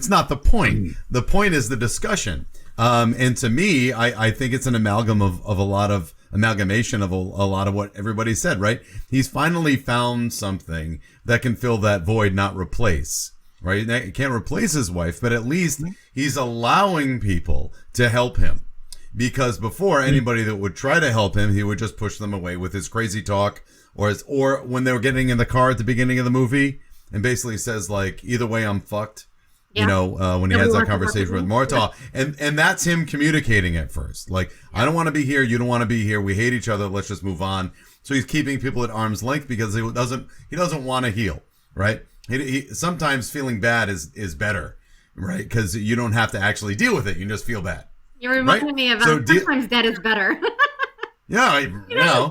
not the point. The point is the discussion. And to me, I think it's an amalgamation of a lot of what everybody said, right? He's finally found something that can fill that void, not replace, right? He can't replace his wife, but at least he's allowing people to help him. Because before, anybody that would try to help him, he would just push them away with his crazy talk, or when they were getting in the car at the beginning of the movie, and basically says like, either way, I'm fucked. Yeah. You know, when he has that conversation with Murtaugh, and that's him communicating at first. Like, I don't want to be here. You don't want to be here. We hate each other. Let's just move on. So he's keeping people at arm's length because he doesn't want to heal, right? He sometimes feeling bad is better, right? Because you don't have to actually deal with it. You just feel bad. You're reminding me of sometimes dead is better. Yeah, it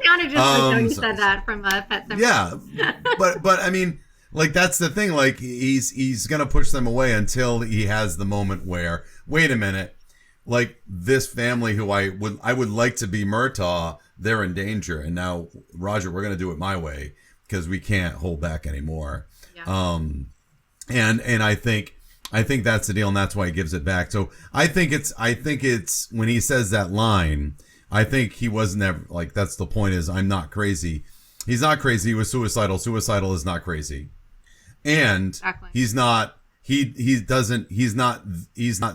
sounded just like you said that from Pet Sematary. Yeah, but I mean, like, that's the thing. Like, he's gonna push them away until he has the moment where, wait a minute, like, this family who I would like to be Murtaugh, they're in danger, and now, Roger, we're gonna do it my way because we can't hold back anymore. Yeah. And I think that's the deal, and that's why he gives it back. So I think it's when he says that line, I think he wasn't ever, like, that's the point, is I'm not crazy. He's not crazy. He was suicidal. Suicidal is not crazy. And exactly. He's not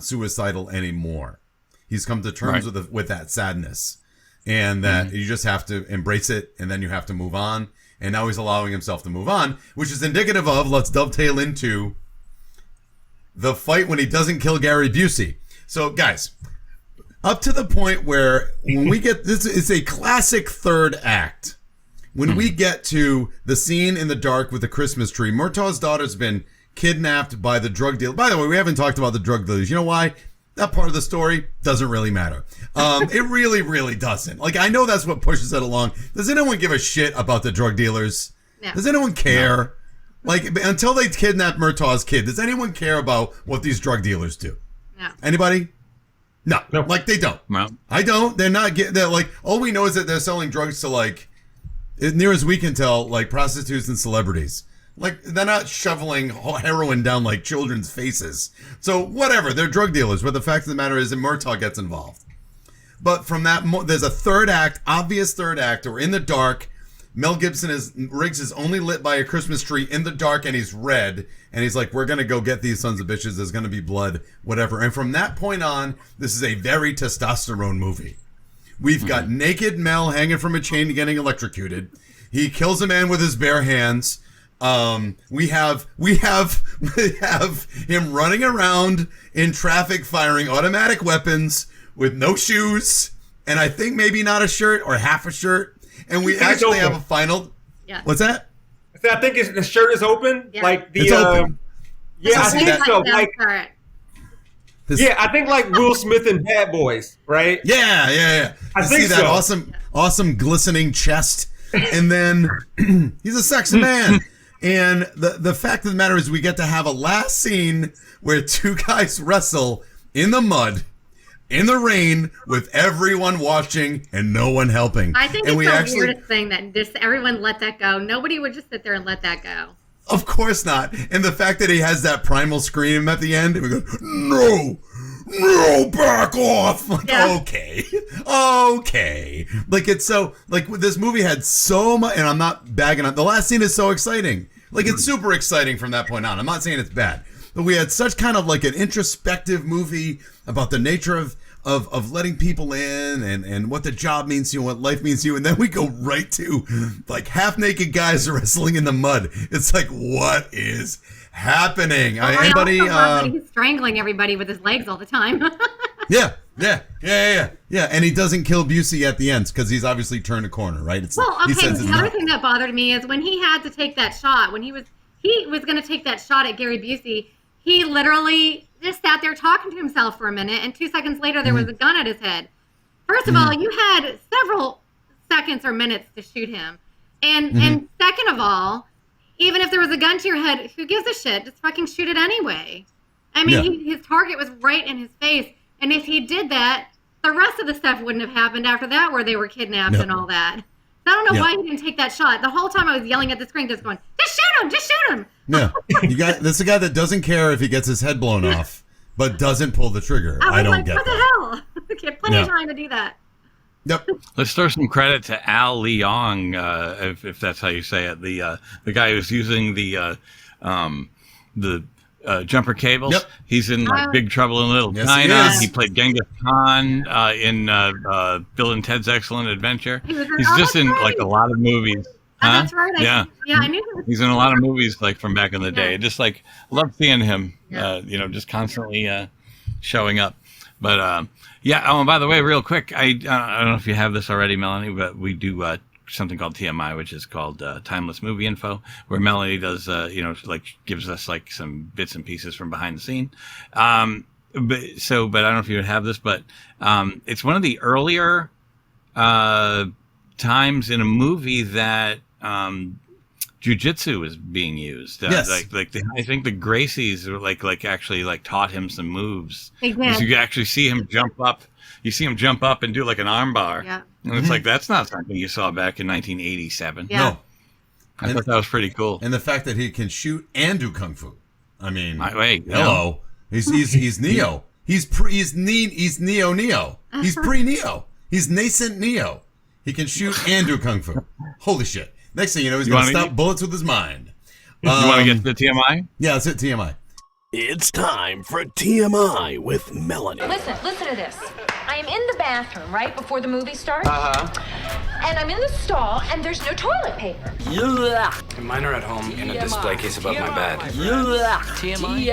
suicidal anymore. He's come to terms with that sadness, and that you just have to embrace it, and then you have to move on. And now he's allowing himself to move on, which is indicative of, let's dovetail into the fight when he doesn't kill Gary Busey. So, guys, up to the point where when we get this, it's a classic third act. When we get to the scene in the dark with the Christmas tree, Murtaugh's daughter's been kidnapped by the drug dealer. By the way, we haven't talked about the drug dealers. You know why? That part of the story doesn't really matter. It really, really doesn't. Like, I know that's what pushes it along. Does anyone give a shit about the drug dealers? No. Does anyone care? No. Like, until they kidnap Murtaugh's kid, does anyone care about what these drug dealers do? No. Anybody? No. Nope. Like, they don't. No. I don't. They're like, all we know is that they're selling drugs to, like, as near as we can tell, like, prostitutes and celebrities. Like, they're not shoveling heroin down, like, children's faces. So, whatever. They're drug dealers. But the fact of the matter is that Murtaugh gets involved. But from that, there's a third act, obvious third act, or in the dark. Mel Gibson Riggs is only lit by a Christmas tree in the dark, and he's red. And he's like, we're going to go get these sons of bitches. There's going to be blood, whatever. And from that point on, this is a very testosterone movie. We've got naked Mel hanging from a chain getting electrocuted. He kills a man with his bare hands. We have him running around in traffic firing automatic weapons with no shoes, and I think maybe not a shirt or half a shirt. And we actually have a final. Yeah. What's that? I think the shirt is open. Yeah. Like it's open. Yeah, I think so. Like, I think like Will Smith in Bad Boys, right? Yeah. I think that awesome glistening chest, and then he's a sexy man. And the fact of the matter is, we get to have a last scene where two guys wrestle in the mud, in the rain, with everyone watching and no one helping. I think it's the weirdest thing that everyone let that go. Nobody would just sit there and let that go. Of course not. And the fact that he has that primal scream at the end, and we go, no, back off. Like, okay. Like, it's so, like, this movie had so much, and I'm not bagging on, the last scene is so exciting. Like, it's super exciting from that point on. I'm not saying it's bad, but we had such kind of like an introspective movie about the nature of of letting people in and what the job means to you, what life means to you, and then we go right to like half naked guys wrestling in the mud. It's like, what is happening? Well, anybody? I also love that he's strangling everybody with his legs all the time. Yeah. And he doesn't kill Busey at the end because he's obviously turned a corner, right? The other thing that bothered me is when he had to take that shot, when he was going to take that shot at Gary Busey, he literally just sat there talking to himself for a minute, and 2 seconds later there was a gun at his head. First of all, you had several seconds or minutes to shoot him, and second of all, even if there was a gun to your head, who gives a shit? Just fucking shoot it anyway. I mean, his target was right in his face. And if he did that, the rest of the stuff wouldn't have happened after that, where they were kidnapped and all that. So I don't know why he didn't take that shot. The whole time I was yelling at the screen, just going, just shoot him! No, this is a guy that doesn't care if he gets his head blown off, but doesn't pull the trigger. I don't get what that. What the hell? Okay, plenty of time to do that. Yep. Let's throw some credit to Al Leong, if that's how you say it. The guy who's using the jumper cables. Yep. He's in Big Trouble in Little China. He played Genghis Khan in Bill and Ted's Excellent Adventure. He's just in like a lot of movies. That's right. I knew he's in a lot of movies like from back in the day. Just like love seeing him, just constantly showing up. But oh, and by the way, real quick, I don't know if you have this already, Melanie, but we do something called TMI, which is called Timeless Movie Info, where Melanie does, gives us like some bits and pieces from behind the scene. But I don't know if you would have this, but it's one of the earlier times in a movie that jujitsu is being used. Yes. I think the Gracies actually taught him some moves. Exactly. You actually see him jump up. You see him jump up and do like an arm bar. Yeah. And it's like, that's not something you saw back in 1987. Yeah. No. I thought that was pretty cool. And the fact that he can shoot and do kung fu. I mean, hello. He's Neo. He's Neo. He's pre-Neo. He's nascent Neo. He can shoot and do kung fu. Holy shit. Next thing you know, he's going to stop bullets with his mind. You want to get to the TMI? Yeah, that's it, TMI. It's time for TMI with Melanie. Listen to this. I am in the bathroom right before the movie starts. And I'm in the stall, and there's no toilet paper. Mine are at home in a display case above my bed. TMI,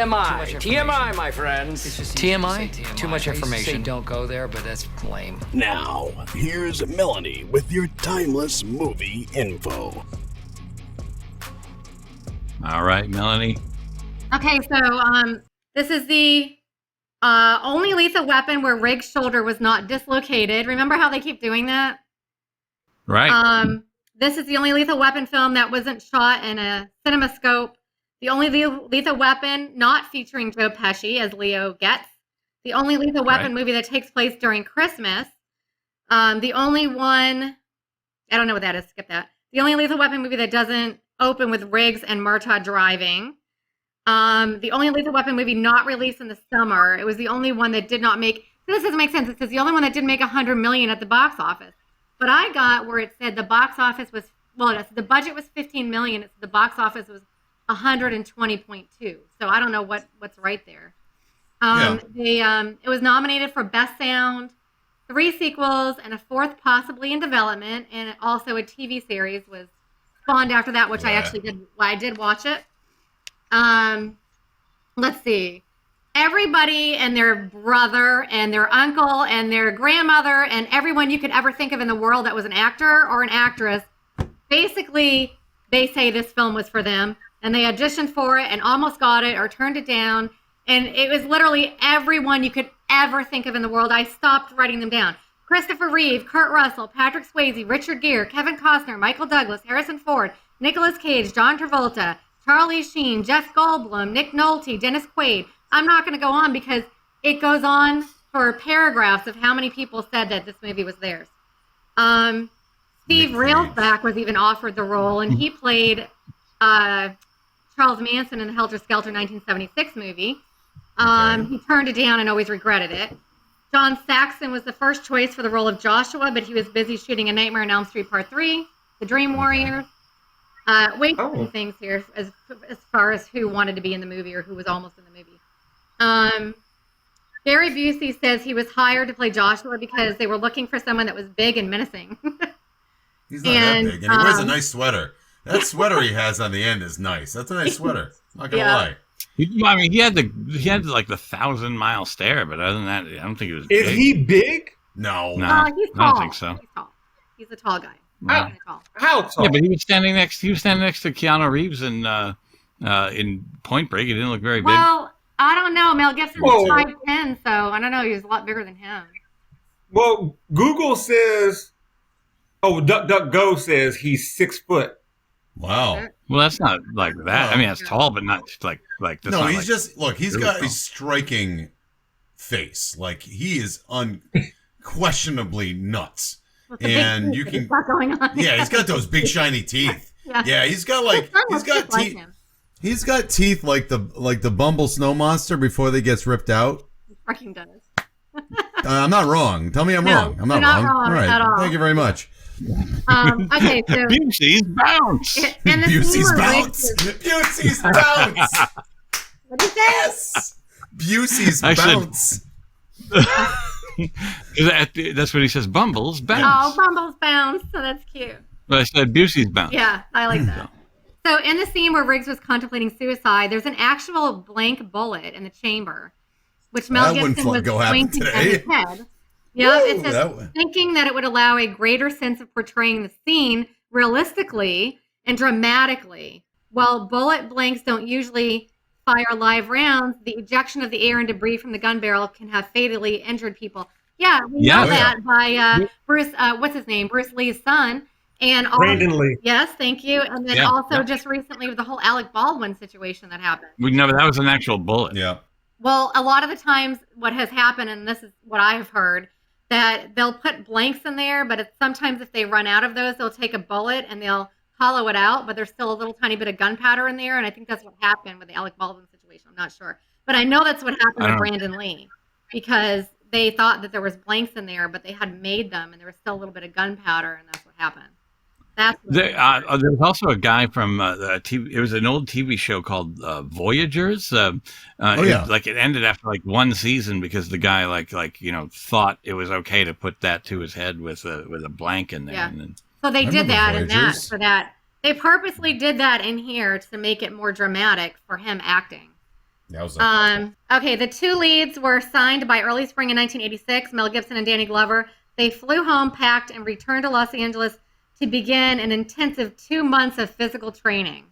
my friends. TMI? Too much information. Say don't go there, but that's lame. Now, here's Melanie with your timeless movie info. All right, Melanie. Okay, so this is the only lethal weapon where Riggs' shoulder was not dislocated. Remember how they keep doing that? Right. This is the only lethal weapon film that wasn't shot in a cinemascope. The only lethal weapon not featuring Joe Pesci, as Leo gets. The only lethal weapon movie that takes place during Christmas. The only one, I don't know what that is, skip that. The only lethal weapon movie that doesn't open with Riggs and Murtaugh driving. The only lethal weapon movie not released in the summer. It was the only one that did not make, this doesn't make sense. It says the only one that didn't make $100 million at the box office. But I got where it said the box office was, the budget was $15 million. It said the box office was 120.2. So I don't know what's right there. It was nominated for Best Sound, 3 sequels, and a 4th possibly in development, and also a TV series was spawned after that, which I actually did. I did watch it. Let's see. Everybody and their brother and their uncle and their grandmother and everyone you could ever think of in the world that was an actor or an actress, basically they say this film was for them, and they auditioned for it and almost got it or turned it down. And it was literally everyone you could ever think of in the world. I stopped writing them down. Christopher Reeve, Kurt Russell, Patrick Swayze, Richard Gere, Kevin Costner, Michael Douglas, Harrison Ford, Nicolas Cage, John Travolta, Charlie Sheen, Jeff Goldblum, Nick Nolte, Dennis Quaid. I'm not going to go on because it goes on for paragraphs of how many people said that this movie was theirs. Steve Railsback was even offered the role, and he played Charles Manson in the Helter Skelter 1976 movie. He turned it down and always regretted it. John Saxon was the first choice for the role of Joshua, but he was busy shooting A Nightmare on Elm Street Part 3, The Dream Warriors. Way too many things here as far as who wanted to be in the movie or who was almost in the movie. Gary Busey says he was hired to play Joshua because they were looking for someone that was big and menacing. He's not that big, and he wears a nice sweater. That sweater he has on the end is nice. That's a nice sweater. Not gonna lie. I mean, he had like the 1,000-mile stare, but other than that, I don't think he was. Is he big? No, he's tall. I don't think so. He's tall. He's a tall guy. How tall? Yeah, but he was standing next to Keanu Reeves in Point Break. He didn't look very big. Well, I don't know. Mel Gibson was 5'10", so I don't know. He was a lot bigger than him. Well, Google says, DuckDuckGo says he's 6 foot. Wow. Well, that's not like that. I mean, that's tall, but not like this. No, he's just look. He's got a striking face. Like he is unquestionably nuts, and you can. Going on. Yeah, he's got those big shiny teeth. Yeah, he's got teeth. He's got teeth like the Bumble snow monster before they gets ripped out. He fucking does. I'm not wrong. Tell me I'm wrong. I'm not wrong. All right. At all. Thank you very much. Okay, so Busey's bounce. Busey's bounce. Busey's bounce. What did you say? Yes. Busey's bounce. That's what he says. Bumble's bounce. Oh, Bumble's bounce. So that's cute. But I said Busey's bounce. Yeah, I like that. So in the scene where Riggs was contemplating suicide, there's an actual blank bullet in the chamber, which Mel Gibson was pointing at his head. Yeah, it says, thinking that it would allow a greater sense of portraying the scene realistically and dramatically. While bullet blanks don't usually fire live rounds, the ejection of the air and debris from the gun barrel can have fatally injured people. Yeah, we know that by Bruce, what's his name? Bruce Lee's son. And Brandon Lee. Yes, thank you. And then just recently with the whole Alec Baldwin situation that happened. We know that was an actual bullet. Yeah. Well, a lot of the times what has happened, and this is what I have heard, that they'll put blanks in there, but sometimes if they run out of those, they'll take a bullet and they'll hollow it out, but there's still a little tiny bit of gunpowder in there, and I think that's what happened with the Alec Baldwin situation. I'm not sure. But I know that's what happened with Brandon Lee, because they thought that there was blanks in there, but they had made them, and there was still a little bit of gunpowder, and that's what happened. There was also a guy from it was an old TV show called Voyagers. It ended after like one season because the guy thought it was okay to put that to his head with a blank in there. Yeah. So they did that and that for that. They purposely did that in here to make it more dramatic for him acting. Okay, the two leads were signed by early spring in 1986, Mel Gibson and Danny Glover. They flew home, packed, and returned to Los Angeles to begin an intensive 2 months of physical training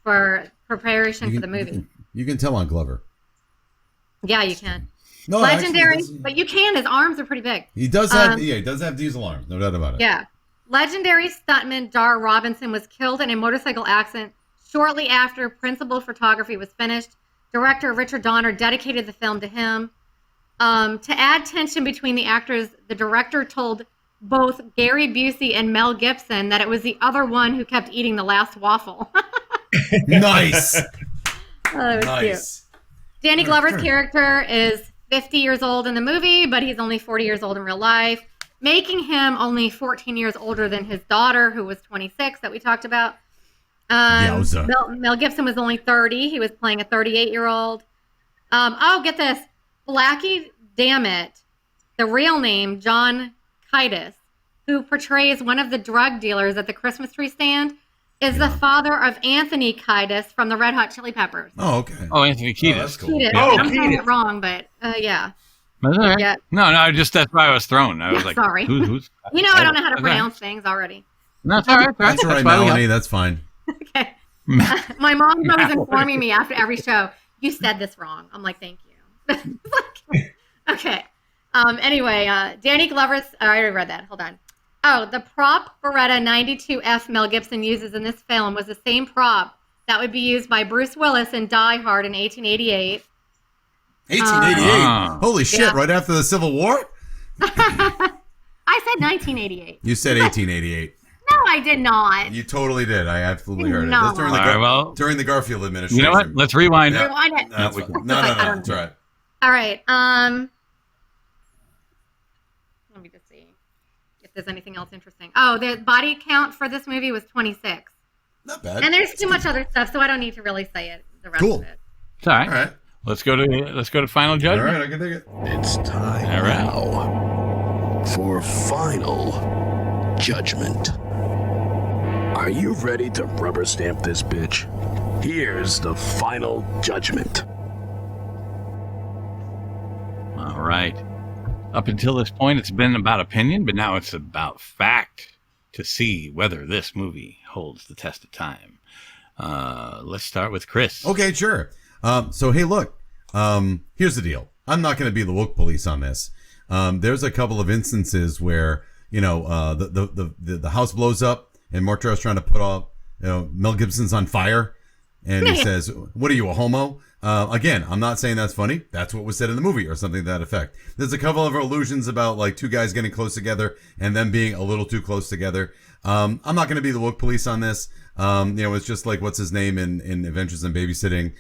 for preparation for the movie. You can tell on Glover. Yeah, you can. No, legendary, actually, but you can. His arms are pretty big. He does have, he does have diesel arms, no doubt about it. Yeah. Legendary stuntman Dar Robinson was killed in a motorcycle accident shortly after principal photography was finished. Director Richard Donner dedicated the film to him. To add tension between the actors, the director told both Gary Busey and Mel Gibson that it was the other one who kept eating the last waffle. Nice. That was cute. Danny Glover's character is 50 years old in the movie, but he's only 40 years old in real life, making him only 14 years older than his daughter, who was 26, that we talked about. Mel Gibson was only 30. He was playing a 38-year-old. Get this. Blackie Dammit, the real name, John Kiedis, who portrays one of the drug dealers at the Christmas tree stand, is the father of Anthony Kiedis from the Red Hot Chili Peppers. Oh, okay. Oh, Anthony Kiedis. That's cool. Kiedis. I'm saying it wrong, but yeah. Right. Yeah. No, just that's why I was thrown. I was like, sorry. Who's? I don't know how to pronounce things already. No, that's all right. That's all right, Melanie. That's fine. Okay. My mom's always informing me after every show, you said this wrong. I'm like, thank you. Okay. Anyway, Danny Glover's, I already read that. Hold on. The prop Beretta 92F Mel Gibson uses in this film was the same prop that would be used by Bruce Willis in Die Hard in 1888. 1888? Holy shit, yeah. Right after the Civil War? I said 1988. You said 1888. No, I did not. You totally did. I absolutely heard it. No. That's during the Garfield administration. You know what? Let's rewind it. Rewind it. No, that's all right. All right. Let me just see if there's anything else interesting. The body count for this movie was 26. Not bad. And there's too much other stuff, so I don't need to really say it. The rest of it. It's all right. All right. Let's go to Final Judgment. All right, I can take it. It's time now for Final Judgment. Are you ready to rubber stamp this bitch? Here's the Final Judgment. All right. Up until this point, it's been about opinion, but now it's about fact to see whether this movie holds the test of time. Let's start with Chris. Okay, sure. So, hey, look, here's the deal. I'm not going to be the woke police on this. There's a couple of instances where, the house blows up and Mortro's trying to put off, Mel Gibson's on fire. And he says, what are you, a homo? Again, I'm not saying that's funny. That's what was said in the movie or something to that effect. There's a couple of allusions about like two guys getting close together and them being a little too close together. I'm not going to be the woke police on this. It's just like, what's his name in Adventures in Babysitting,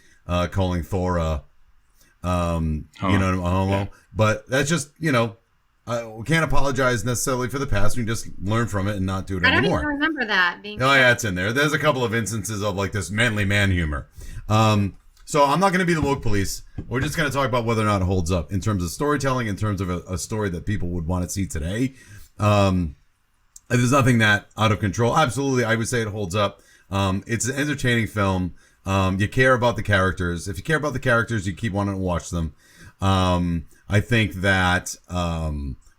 calling Thor, a homo. Yeah. But that's just, we can't apologize necessarily for the past. We just learn from it and not do it anymore. I don't even remember that being. Oh yeah, it's in there. There's a couple of instances of like this manly man humor. So I'm not going to be the woke police. We're just going to talk about whether or not it holds up in terms of storytelling, in terms of a story that people would want to see today. There's nothing that out of control. Absolutely, I would say it holds up. It's an entertaining film. You care about the characters. If you care about the characters, you keep wanting to watch them. I think that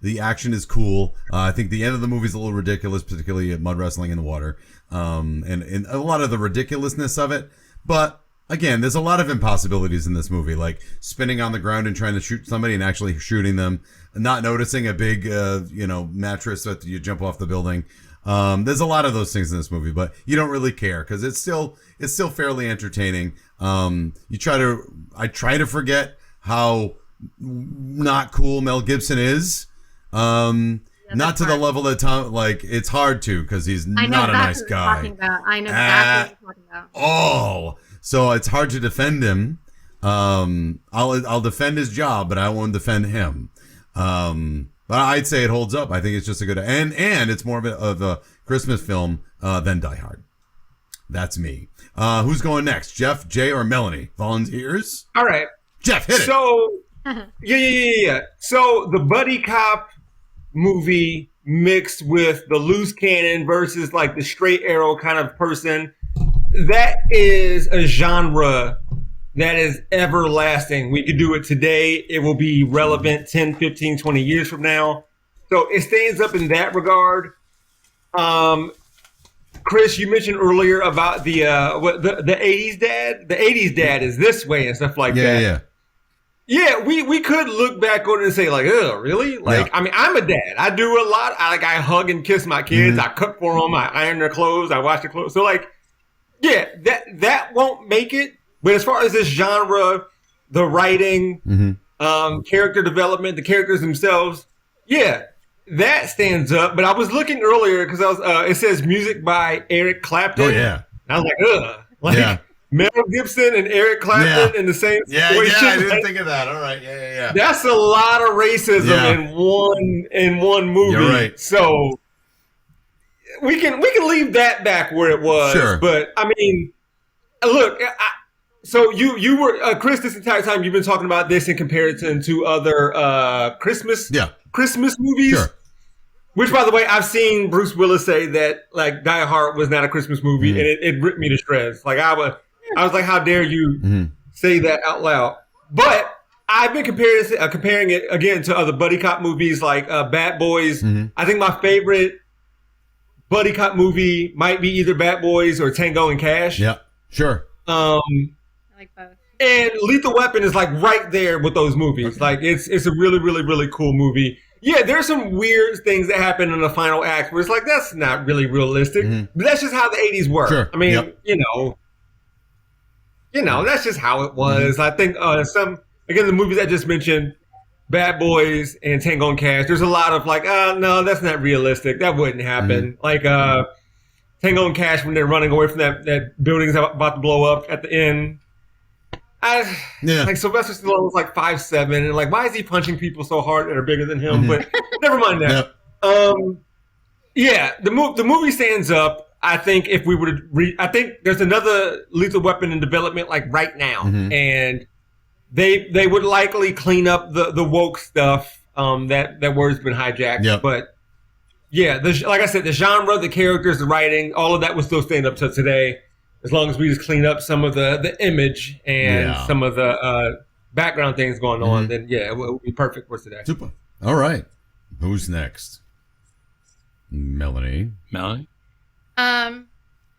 the action is cool. I think the end of the movie is a little ridiculous, particularly mud wrestling in the water, and a lot of the ridiculousness of it. But again, there's a lot of impossibilities in this movie, like spinning on the ground and trying to shoot somebody and actually shooting them, not noticing a big, mattress that you jump off the building. There's a lot of those things in this movie, but you don't really care because it's still fairly entertaining. I try to forget how not cool Mel Gibson is. Not to the level that Tom, like, it's hard to, because he's not a nice guy. I know exactly what you're talking about. Oh, so it's hard to defend him. I'll defend his job, but I won't defend him. But I'd say it holds up. I think it's just a good, and it's more of a Christmas film than Die Hard. That's me. Who's going next? Jeff, Jay, or Melanie? Volunteers? All right. Jeff, hit it. So, yeah. So the buddy cop movie mixed with the loose cannon versus like the straight arrow kind of person, that is a genre that is everlasting. We could do it today. It will be relevant 10, 15, 20 years from now. So it stands up in that regard. Chris, you mentioned earlier about the 80s dad. The 80s dad is this way and stuff like that. Yeah, we could look back on it and say like, oh, really? Like, yeah. I mean, I'm a dad. I do a lot. I hug and kiss my kids. I cook for them. I iron their clothes. I wash their clothes. So like, yeah, that won't make it. But as far as this genre, the writing, character development, the characters themselves, yeah, that stands up. But I was looking earlier because it says music by Eric Clapton. Oh yeah, and I was like, ugh, Mel Gibson and Eric Clapton in the same situation. Yeah, I didn't think of that. All right, yeah. That's a lot of racism in one movie. You're right. So we can leave that back where it was. Sure. But I mean, look. So you were Chris, this entire time you've been talking about this in comparison to other Christmas movies. Sure. Which, by the way, I've seen Bruce Willis say that like Die Hard was not a Christmas movie, and it ripped me to shreds. Like I was like, how dare you say that out loud? But I've been comparing it again to other buddy cop movies like Bad Boys. I think my favorite buddy cop movie might be either Bad Boys or Tango and Cash. Yeah, sure. I like both. And Lethal Weapon is like right there with those movies. Okay. Like it's a really, really, really cool movie. Yeah, there's some weird things that happen in the final act where it's like, that's not really realistic. But that's just how the 80s were. Sure. I mean, that's just how it was. I think the movies I just mentioned, Bad Boys and Tango and Cash, there's a lot of like, no, that's not realistic. That wouldn't happen. Like Tango and Cash when they're running away from that building's about to blow up at the end. Like Sylvester Stallone was like 5'7", and like, why is he punching people so hard that are bigger than him? But never mind that. The movie stands up. I think if we were to I think there's another Lethal Weapon in development like right now, and they would likely clean up the woke stuff. That word's been hijacked. Yep. But yeah, like I said, the genre, the characters, the writing, all of that would still stand up to today, as long as we just clean up some of the image and some of the background things going on. Then it would be perfect for today. Super. All right. Who's next? Melanie.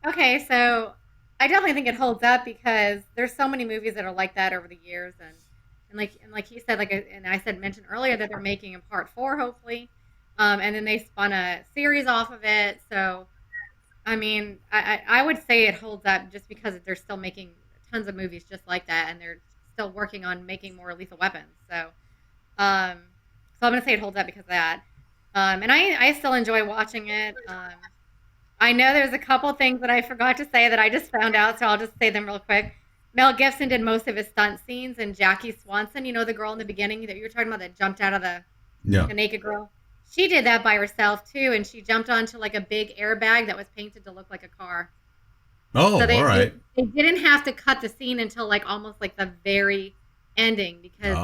Okay, so I definitely think it holds up because there's so many movies that are like that over the years, and like he said, and I mentioned earlier that they're making a part 4 hopefully, and then they spun a series off of it. So, I mean, I would say it holds up just because they're still making tons of movies just like that, and they're still working on making more Lethal Weapons. So, I'm gonna say it holds up because of that. And I still enjoy watching it. I know there's a couple things that I forgot to say that I just found out, so I'll just say them real quick. Mel Gibson did most of his stunt scenes, and Jackie Swanson, you know, the girl in the beginning that you were talking about that jumped out of the naked girl, she did that by herself too, and she jumped onto like a big airbag that was painted to look like a car. Oh, so all right. They didn't have to cut the scene until like almost like the very ending because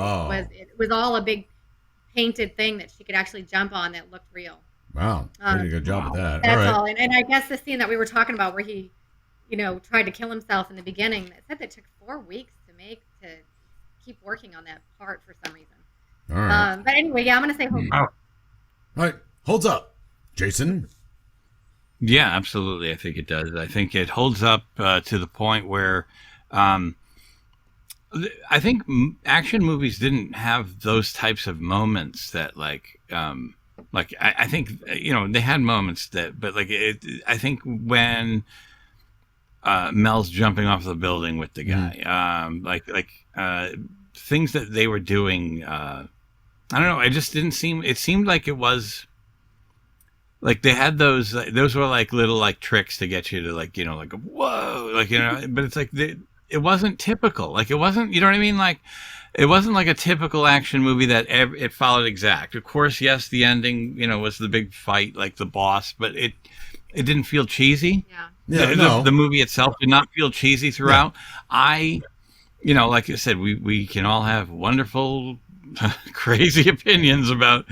it was all a big painted thing that she could actually jump on that looked real. Wow, pretty good job with that. That's all. And I guess the scene that we were talking about where he, tried to kill himself in the beginning, it said that took 4 weeks to keep working on that part for some reason. All right. But anyway, I'm going to say holds up. All right, holds up. Jason? Yeah, absolutely. I think it does. I think it holds up to the point where I think action movies didn't have those types of moments that I think, they had moments but I think when Mel's jumping off the building with the guy, things that they were doing, I don't know. It seemed like it was like they had those were like little tricks to get you to whoa, but it's like it wasn't typical. It wasn't, you know what I mean? It wasn't like a typical action movie that it followed exact. Of course, yes, the ending, was the big fight, like the boss, but it didn't feel cheesy. The movie itself did not feel cheesy throughout. Yeah. Like I said, we can all have wonderful, crazy opinions about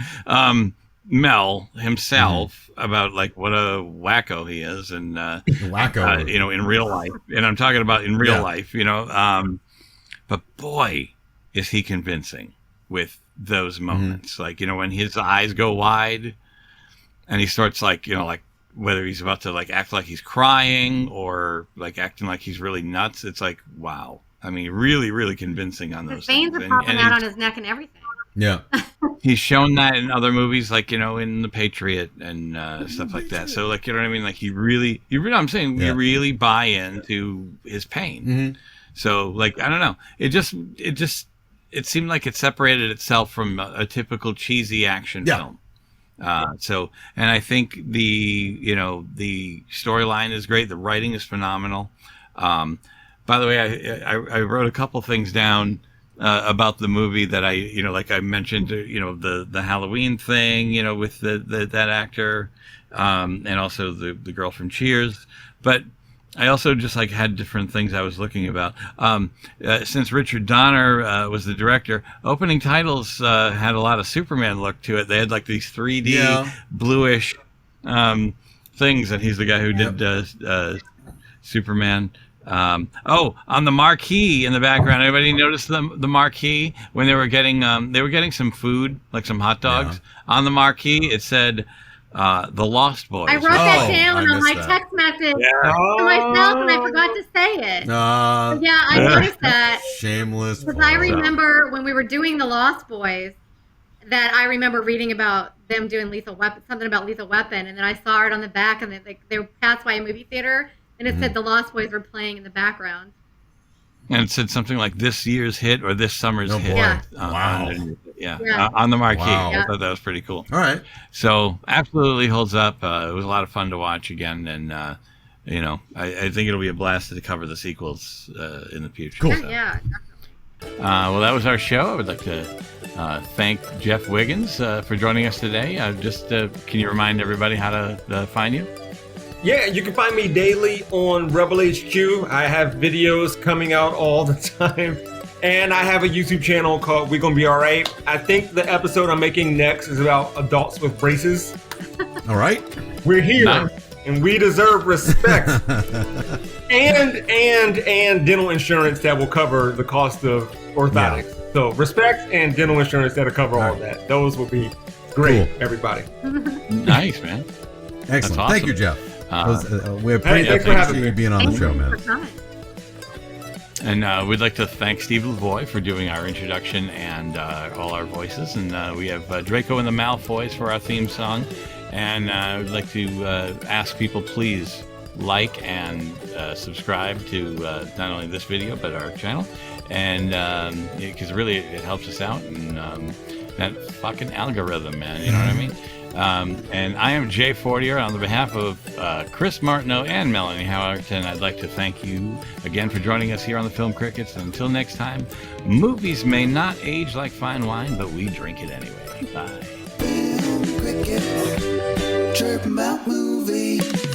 Mel himself, about what a wacko he is, and wacko, in real life. And I'm talking about in real life, but boy, is he convincing with those moments. When his eyes go wide and he starts whether he's about to act like he's crying or acting like he's really nuts. It's wow. I mean, really, really convincing on those things. His veins are popping out on his neck and everything. Yeah. He's shown that in other movies, in The Patriot and stuff like that. So, you know what I mean? You really, I'm saying, you really buy into his pain. Mm-hmm. So, I don't know. It seemed like it separated itself from a typical cheesy action film. And I think the storyline is great. The writing is phenomenal. By the way, I wrote a couple things down about the movie that I mentioned, the Halloween thing, with that actor, and also the girl from Cheers. But I also just had different things I was looking about. Since Richard Donner was the director, opening titles had a lot of Superman look to it. They had these 3D bluish things, and he's the guy who did Superman. On the marquee in the background, anybody notice the marquee when they were getting some food, some hot dogs? On the marquee it said The Lost Boys. I wrote that down on my text message to myself, and I forgot to say it. I noticed that. Shameless. Because I remember when we were doing The Lost Boys, that I remember reading about them doing Lethal Weapon, something about Lethal Weapon, and then I saw it on the back, and they passed by a movie theater, and it said The Lost Boys were playing in the background. And it said something like this year's hit or this summer's hit. Yeah. Wow. On the marquee. Wow. I thought that was pretty cool. All right. So absolutely holds up. It was a lot of fun to watch again. And, I think it'll be a blast to cover the sequels in the future. Cool. So. Yeah. Well, that was our show. I would like to thank Jeff Wiggins for joining us today. Can you remind everybody how to find you? Yeah, you can find me daily on Rebel HQ. I have videos coming out all the time. And I have a YouTube channel called We Gon Be Alright. I think the episode I'm making next is about adults with braces. All right. We're here, and we deserve respect. and dental insurance that will cover the cost of orthotics. Yeah. So respect and dental insurance that'll cover all of that. Those will be great, everybody. Nice, man. Excellent. Awesome. Thank you, Jeff. We appreciate you being on the show, man. And we'd like to thank Steve Lavoie for doing our introduction and all our voices. And we have Draco and the Malfoys for our theme song. And I would like to ask people, please like and subscribe to not only this video, but our channel. And because really it helps us out. And that fucking algorithm, man, you know what I mean? And I am Jay Fortier. On the behalf of Chris Martineau and Melanie Howerton, I'd like to thank you again for joining us here on the Film Crickets. And until next time, movies may not age like fine wine, but we drink it anyway. Bye. Film Crickets, chirping about movies.